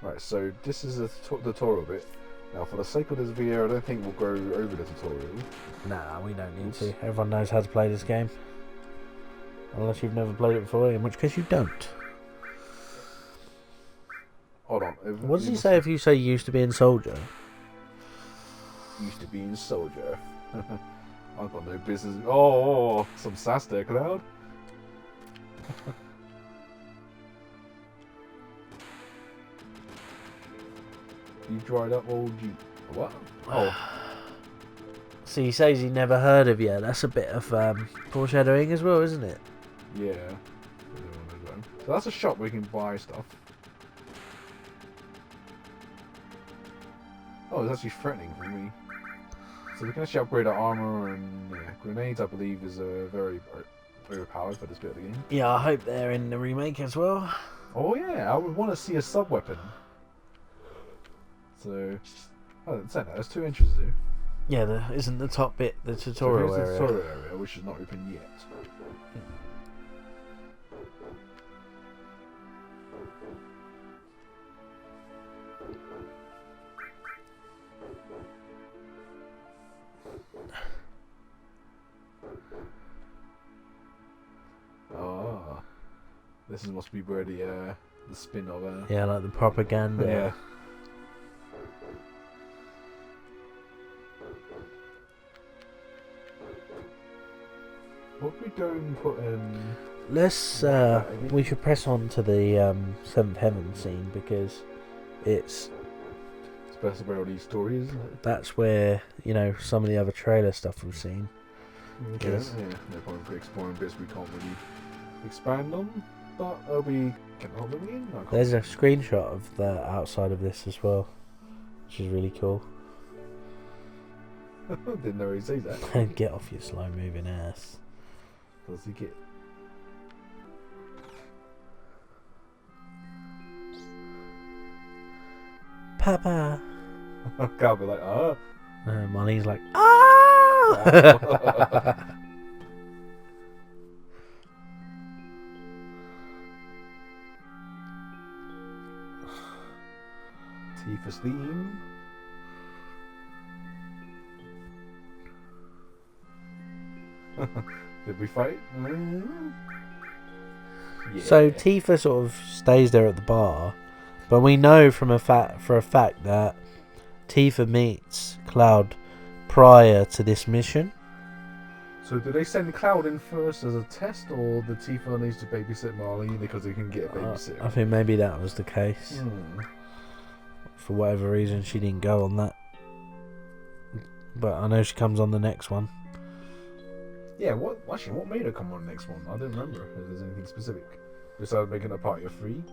Right, so this is the tutorial bit. Now, for the sake of this video, I don't think we'll go over the tutorial. Nah, we don't need to. Everyone knows how to play this game. Unless you've never played it before, in which case you don't. Hold on. What does he say if you say you used to be in Soldier? Used to be in Soldier. I've got no business. Oh, some sass there, Cloud. You dried up old you. What? Oh. So he says he never heard of you. That's a bit of foreshadowing as well, isn't it? Yeah. So that's a shop where you can buy stuff. Oh, it's actually threatening for me. So we can actually upgrade our armor and grenades. I believe is very overpowered for this bit of the game. Yeah, I hope they're in the remake as well. Oh yeah, I would want to see a sub weapon. So, there's 2 entries there. Yeah, there isn't the top bit, the tutorial so area. The tutorial area, which is not open yet. Ah, this must be where the spin of yeah, like the propaganda. Yeah. What we go and put in? Let's we should press on to the Seventh Heaven scene because it's It's where all these stories, isn't it? that's where some of the other trailer stuff we've seen. Okay. Yes. Yeah, they're probably exploring bits we can't really expand on, but we can hold them in. There's a screenshot of the outside of this as well, which is really cool. Didn't know he'd say that. Get off your slow moving ass. Does he get? Papa. Can't be like, Marlene's like, ah! Tifa's theme. Did we fight? Yeah. So Tifa sort of stays there at the bar, but we know for a fact that Tifa meets Cloud prior to this mission. So do they send Cloud in first as a test, or the Tifa needs to babysit Marlene because they can get a babysitter? I think maybe that was the case. For whatever reason, she didn't go on that. But I know she comes on the next one. Yeah, what made her come on the next one? I don't remember if there's anything specific. Besides making a party of 3.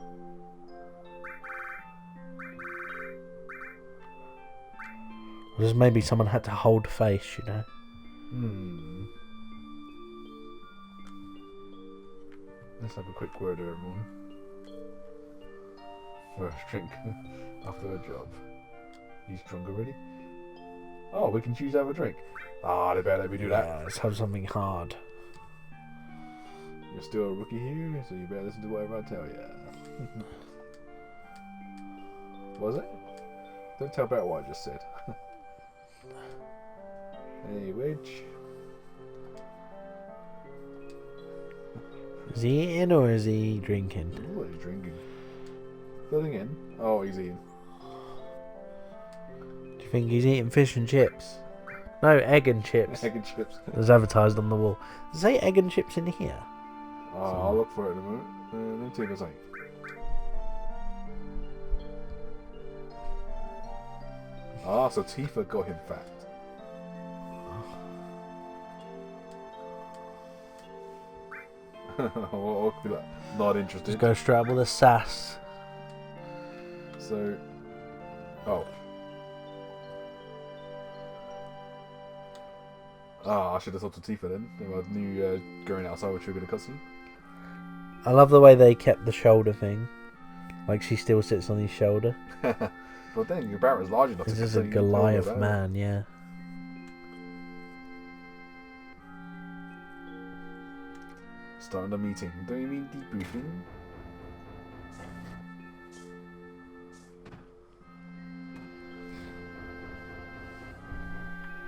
Just maybe someone had to hold face, you know. Let's have a quick word with everyone. First drink after a job. He's drunk already? Oh, we can choose to have a drink. They better let me do that. Yeah, let's have something hard. You're still a rookie here, so you better listen to whatever I tell you. Was it? Don't tell about what I just said. Hey, Wedge. Is he eating or is he drinking? Oh, he's drinking. Filling in. Oh, he's eating. Do you think he's eating fish and chips? No, egg and chips. Egg and chips. There's advertised on the wall. Does it say egg and chips in here? I'll look for it in a moment. Let me take a second. So Tifa got him fat. I'll be like, not interested. Just go straight up with a sass. So, I should have thought of Tifa then. If I knew going outside would trigger the cutscene. I love the way they kept the shoulder thing. Like she still sits on his shoulder. But then your barrel is large enough. This is a Goliath man, yeah. Starting the meeting. Don't you mean debriefing?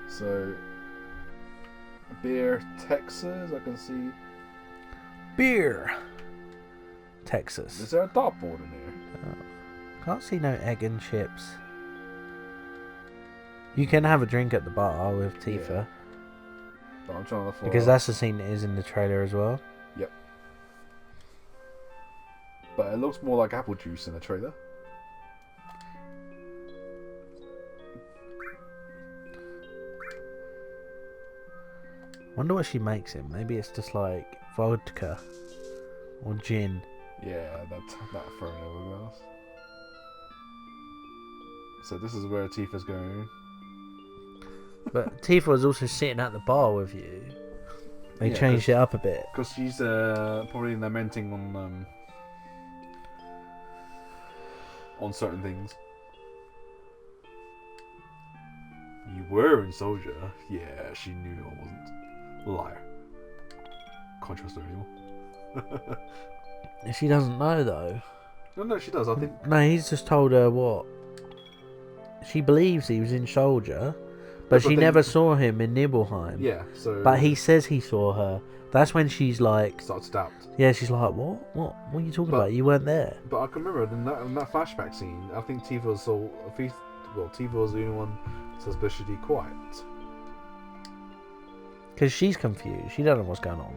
So, beer, Texas, I can see. Beer, Texas. Is there a dartboard in here? Can't see no egg and chips. You can have a drink at the bar with Tifa. Yeah. But I'm trying to because that's the scene that is in the trailer as well. Yep. But it looks more like apple juice in the trailer. Wonder what she makes him. Maybe it's just like vodka or gin. Yeah, that thrown over glass. So this is where Tifa's going. But Tifa was also sitting at the bar with you. They changed it up a bit. Because she's probably lamenting on certain things. You were in Soldier. Yeah, she knew I wasn't. Liar. Can't trust her anymore. She doesn't know though. No, she does. I think. No, he's just told her what. She believes he was in Soldier, but she never saw him in Nibelheim. Yeah, so. But he says he saw her. That's when she's like. Starts to doubt. Yeah, she's like, what? What are you talking about? You weren't there. But I can remember in that flashback scene, I think Tifa was Tifa was the only one suspiciously quiet. Because she's confused. She doesn't know what's going on.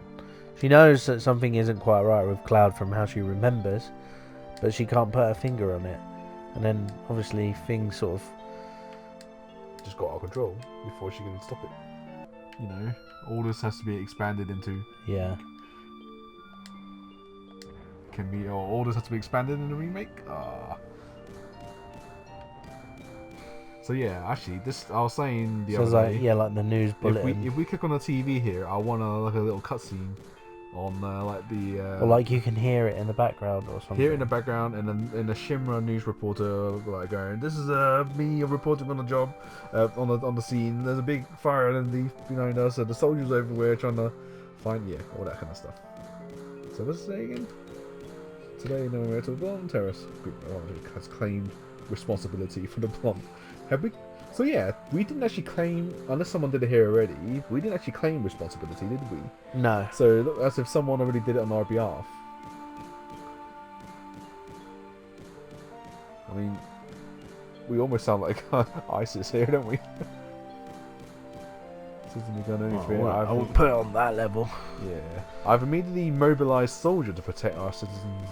She knows that something isn't quite right with Cloud from how she remembers, but she can't put her finger on it. And then, obviously, things sort of... just got out of control before she can stop it. You know, all this has to be expanded into... Yeah. All this has to be expanded in the remake? So yeah, actually, I was saying the other day. Yeah, like the news bulletin. If we click on the TV here, I want like a little cutscene on like the. Or like you can hear it in the background or something. Hear it in the background, and then in a Shimra news reporter like going, "This is me reporting on the job, on the scene. There's a big fire behind us, and the soldiers everywhere trying to find all that kind of stuff." So what's it say again? Today, no where to the Blonde Terrace group has claimed responsibility for the blonde. Have we? So yeah, we didn't actually claim, unless someone did it here already, we didn't actually claim responsibility, did we? No. So it looked as if someone already did it on our behalf. I mean, we almost sound like ISIS here, don't we? I won't put it on that level. Yeah. I've immediately mobilized soldier to protect our citizens.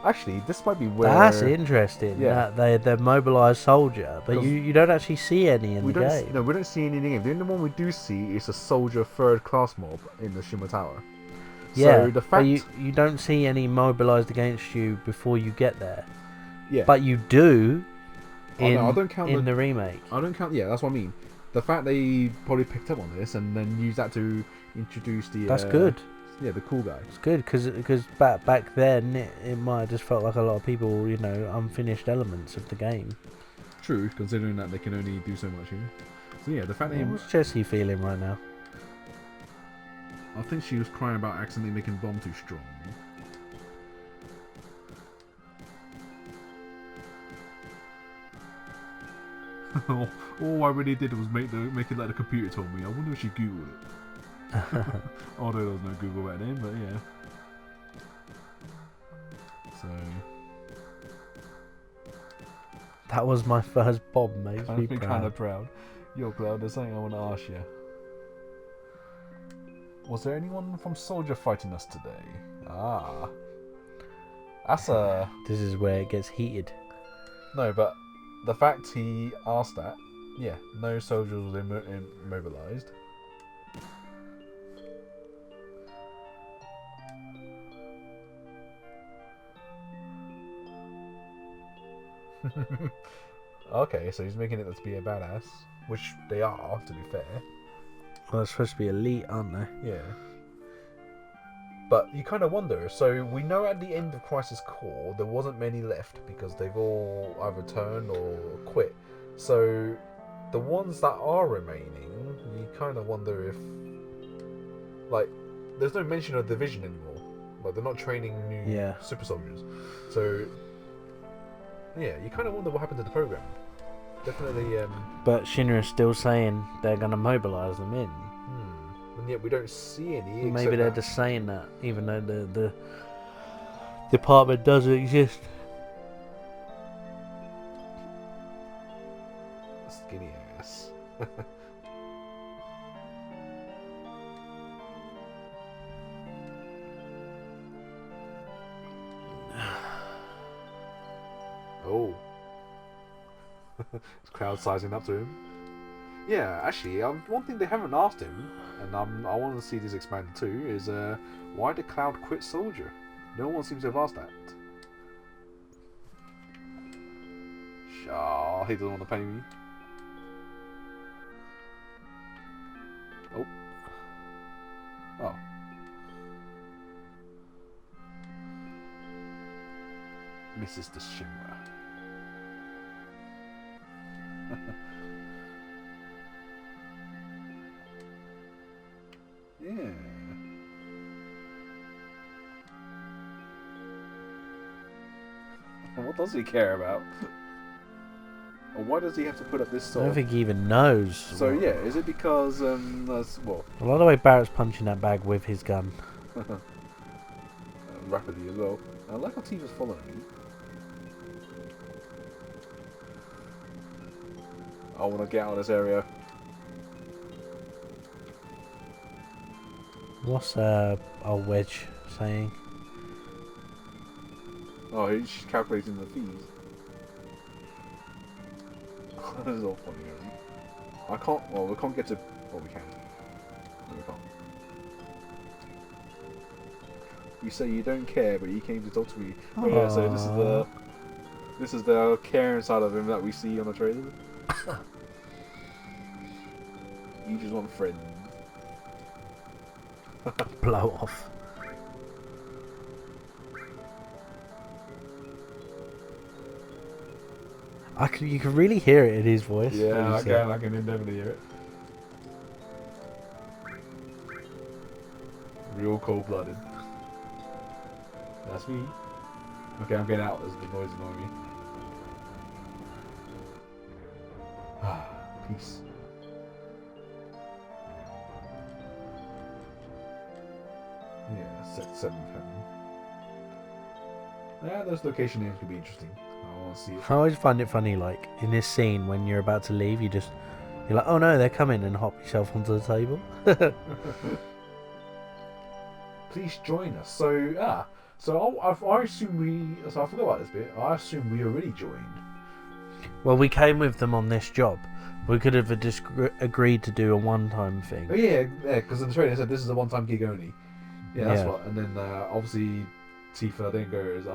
Actually, this might be where... That's interesting. Yeah. That they're mobilised soldier, but you don't actually see any in the game. No, we don't see any in the game. The only one we do see is a soldier third class mob in the Shima Tower. Yeah, so the fact... but you don't see any mobilised against you before you get there. Yeah. But you do I don't count the remake. I don't count... Yeah, that's what I mean. The fact they probably picked up on this and then used that to introduce the... That's good. Yeah, the cool guy. It's good because back then it might have just felt like a lot of people, unfinished elements of the game. True, considering that they can only do so much here. So yeah, the fact that... What's Jessie feeling right now? I think she was crying about accidentally making the bomb too strong. All I really did was make it like the computer told me. I wonder if she Googled it. Although there was no Google back then, but yeah. So... That was my first bomb, mate. I'm kind of proud. Yo, Cloud, there's something I want to ask you. Was there anyone from Soldier fighting us today? Ah. That's a... This is where it gets heated. No, but the fact he asked that, yeah, no soldiers were immobilized. Okay, so he's making it to be a badass, which they are, to be fair. Well, they're supposed to be elite, aren't they? Yeah. But you kind of wonder, so we know at the end of Crisis Core there wasn't many left because they've all either turned or quit. So the ones that are remaining, you kind of wonder if, like, there's no mention of Division anymore. Like, they're not training new super soldiers. So, yeah, you kind of wonder what happened to the program. Definitely. But Shinra's still saying they're going to mobilise them in. And yet we don't see any. Maybe they're just saying that, even though the department doesn't exist. Skinny ass. Oh. It's crowd sizing up to him. Yeah, actually, one thing they haven't asked him, and I want to see this expanded too, is why did Cloud quit Soldier? No one seems to have asked that. Shaw, he doesn't want to pay me. Oh. Oh. Mrs. the Shimmer. Yeah. What does he care about? Or why does he have to put up this I sort don't think he even knows. So yeah, is it because that's what? I love the way Barrett's punching that bag with his gun. Rapidly as well. I like how Tifa's following me. I want to get out of this area. What's old Wedge saying? Oh, he's calculating the fees. This is all funny, really. I can't. Well, we can't get to. Well, we can. No, we can't. You say you don't care, but you came to talk to me. Oh yeah. So this is the caring side of him that we see on the trailer. You just want friends. Blow off. You can really hear it in his voice. Yeah, I can definitely hear it. Real cold-blooded. That's me. Okay, I'm getting out. There's the noise annoying me. Peace. Yeah, seventh heaven. Yeah, those location names could be interesting. I want to see it. I always find it funny, like in this scene when you're about to leave, you're like, oh no, they're coming, and hop yourself onto the table. Please join us. So I assume we. So I forgot about this bit. I assume we already joined. Well, we came with them on this job. We could have agreed to do a one-time thing. Oh yeah, because in the trailer it said this is a one-time gig only. Yeah, that's Yeah. what. And then obviously Tifa then goes,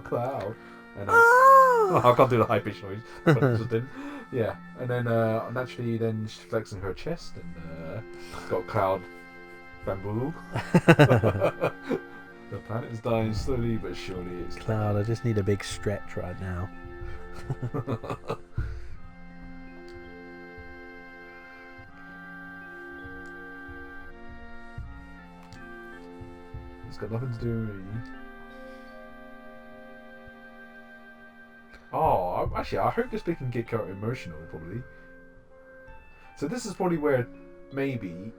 Cloud. And then, Oh! I can't do the high pitched noise. But it just didn't. Yeah, and then naturally then she's flexing her chest and got Cloud bamboo. The planet is dying slowly but surely. It's Cloud, I just need a big stretch right now. It's got nothing to do with me. Oh, actually, I hope this bit can get quite emotional, probably. So this is probably where maybe.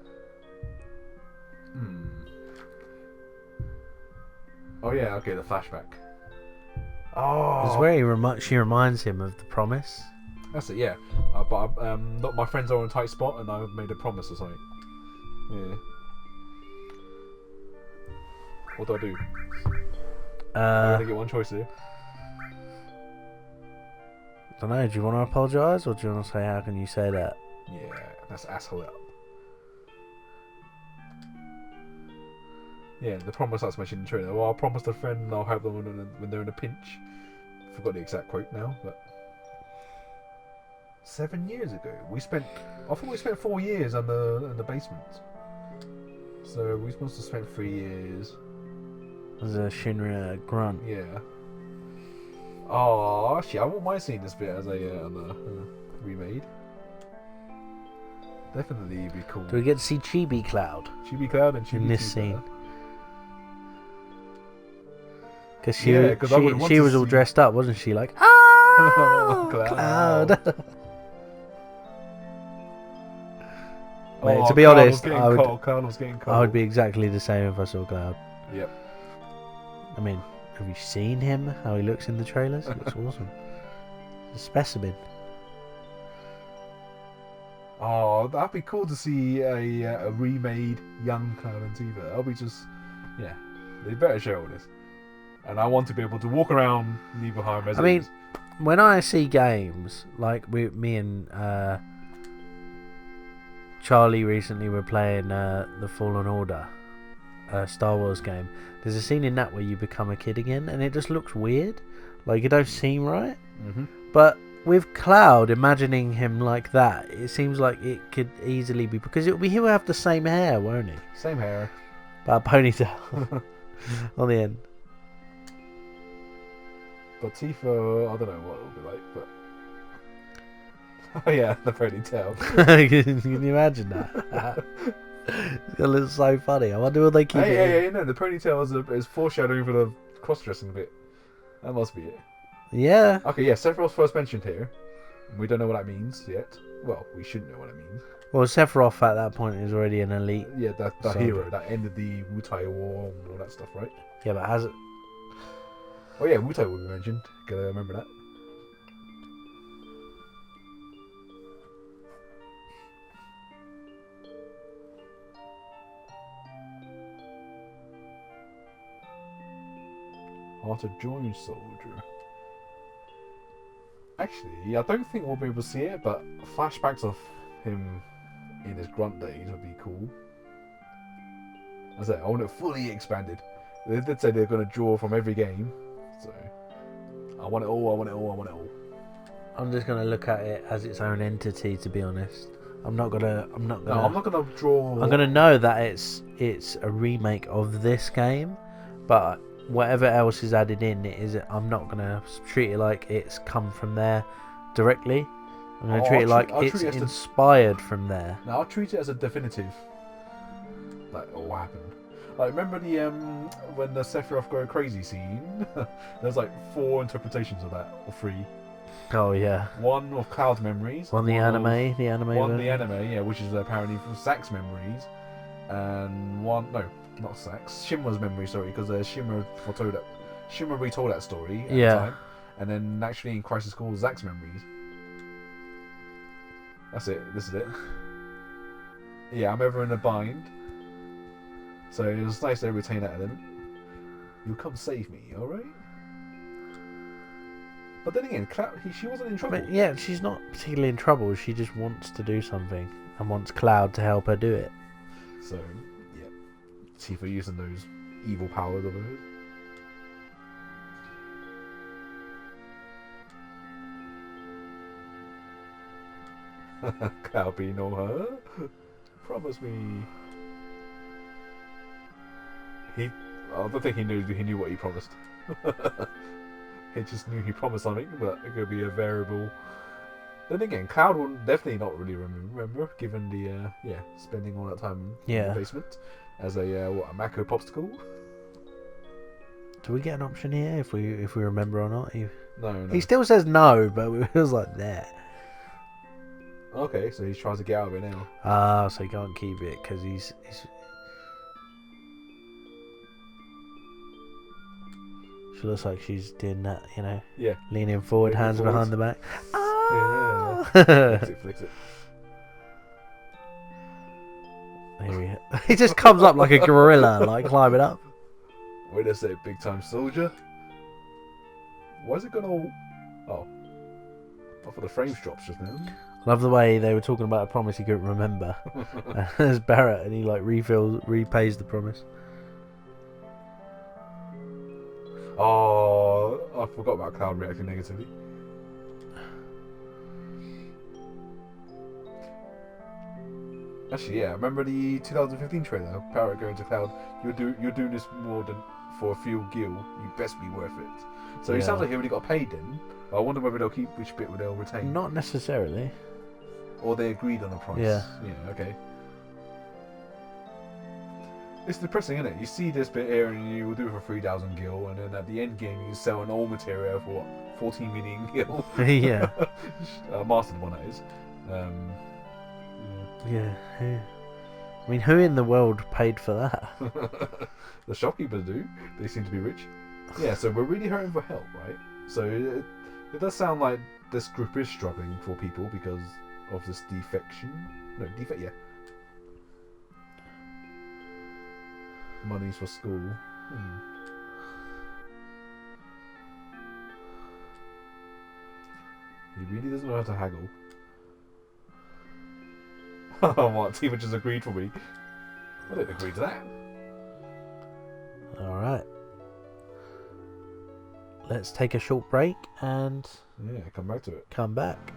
Oh yeah, okay, the flashback. It's Oh, where she reminds him of the promise. that's it. Yeah, but look, my friends are on a tight spot, and I've made a promise or something. Yeah. What do I do? I only get one choice here. I don't know, do you want to apologise, or do you want to say, how can you say that? Yeah, that's asshole up. Yeah, the promise that's mentioned in the trailer. Well, I promised a friend and I'll help them when they're in a pinch. Forgot the exact quote now, but 7 years ago I thought we spent 4 years in the basement. So we supposed to spend 3 years. As a Shinra grunt. Yeah. Oh, actually, I wouldn't mind seeing this bit as a remade. Definitely be cool. Do we get to see Chibi Cloud Chibi Cloud and Chibi in this Tifa. scene? Because Yeah, 'cause I would want she to was all see- dressed up, wasn't she? Like, oh, Cloud. Cloud. Mate, Oh, to be Cloud honest, was getting I would- cold. Cloud was getting cold. I would be exactly the same if I saw Cloud. Yep. I mean, have you seen him? How he looks in the trailers? He looks awesome. He's a specimen. Oh, that'd be cool to see a remade young Cloud and Tifa. That'll be just, yeah, they better show all this. And I want to be able to walk around Nibelheim as I it mean, is. when I see games like me and Charlie recently were playing the Fallen Order Star Wars game. There's a scene in that where you become a kid again, and it just looks weird. Like, it don't seem right. Mm-hmm. But with Cloud, imagining him like that, it seems like it could easily be, because he'll have the same hair, won't he? Same hair. But a ponytail on the end. But Tifa, I don't know what it'll be like, but. Oh yeah, the ponytail. Can you imagine that? It's gonna look so funny. I wonder will they keep it in. Hey, no, the ponytail is foreshadowing for the cross-dressing bit. That must be it. Yeah. Okay, yeah, Sephiroth's first mentioned here. We don't know what that means yet. Well, we shouldn't know what it means. Well, Sephiroth at that point is already an elite. Yeah, that So- hero that ended the Wutai War and all that stuff, right? Yeah, but has it? Oh yeah, Wutai will be mentioned. Gotta remember that. Heart of Joy Soldier. Actually, I don't think we'll be able to see it, but flashbacks of him in his grunt days would be cool. As I said, I want it fully expanded. They did say they're going to draw from every game, so I want it all. I want it all. I want it all. I'm just gonna look at it as its own entity. To be honest, I'm not gonna. No, I'm not going to draw. I'm gonna know that it's a remake of this game, but whatever else is added in, I'm not gonna treat it like it's come from there directly. I'm gonna treat it like I'll it's treat it as inspired from there. No, I'll treat it as a definitive. Like, what happened? Like, remember the when the Sephiroth go crazy scene? There's like 4 interpretations of that, or 3. Oh yeah. One of Cloud's memories. One the anime One version. the anime, yeah, which is apparently from Zack's memories, and one no, not Zack's, Shimmer's memory. Sorry, because Shimmer foretold that she remember we told that story at Yeah. the time, and then actually in Crisis Core, Zack's memories. That's it. This is it. Yeah, I'm ever in a bind. So it was nice to retain that element. You'll come save me, all right? But then again, she wasn't in trouble. But yeah, she's not particularly in trouble. She just wants to do something and wants Cloud to help her do it. So, yeah. Tifa using those evil powers of hers. Cloud being on her. Promise me. I don't think he knew what he promised. He just knew he promised something, but it could be a variable. Then again, Cloud will definitely not really remember, given the spending all that time in the basement as a Mako popsicle. Do we get an option here if we remember or not? No. He still says no, but it feels like that. Okay, so he tries to get out of it now. Ah, so he can't keep it because he's. She looks like she's doing that, you know. Yeah. Leaning forward, Leaning hands forwards. behind the back. Ah! Yeah. Flicks it. There we go. He just comes up like a gorilla, like climbing up. Wait a sec, big time soldier. Why is it gonna all... Oh. I thought the frames dropped just now. Love the way they were talking about a promise he couldn't remember. There's Barrett, and he like repays the promise. Oh, I forgot about Cloud reacting negatively. Actually, yeah, remember the 2015 trailer? Parrot going to Cloud. You're doing this more than for a few gil. You best be worth it. So it sounds like he already got paid then. I wonder whether they'll keep which bit they'll retain. Not necessarily. Or they agreed on a price. Yeah. Yeah. Okay. It's depressing, isn't it? You see this bit here and you will do it for 3,000 gil, and then at the end game you sell an old material for what, 14 million gil. Yeah. Mastered one, that is. Yeah. I mean, who in the world paid for that? The shopkeepers do. They seem to be rich. Yeah, so we're really hurting for help, right? So it does sound like this group is struggling for people because of this defection. No, defect, yeah. Monies for school. He really doesn't know how to haggle. What? Tifa just agreed for me. I didn't agree to that. Alright. Let's take a short break and Yeah, come back to it. come back.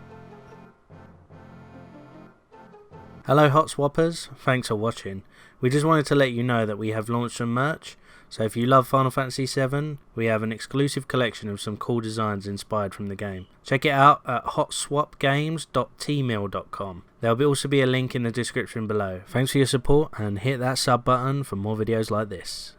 Hello Hot Swappers, thanks for watching. We just wanted to let you know that we have launched some merch, so if you love Final Fantasy VII, we have an exclusive collection of some cool designs inspired from the game. Check it out at hotswapgames.tmail.com. There will also be a link in the description below. Thanks for your support and hit that sub button for more videos like this.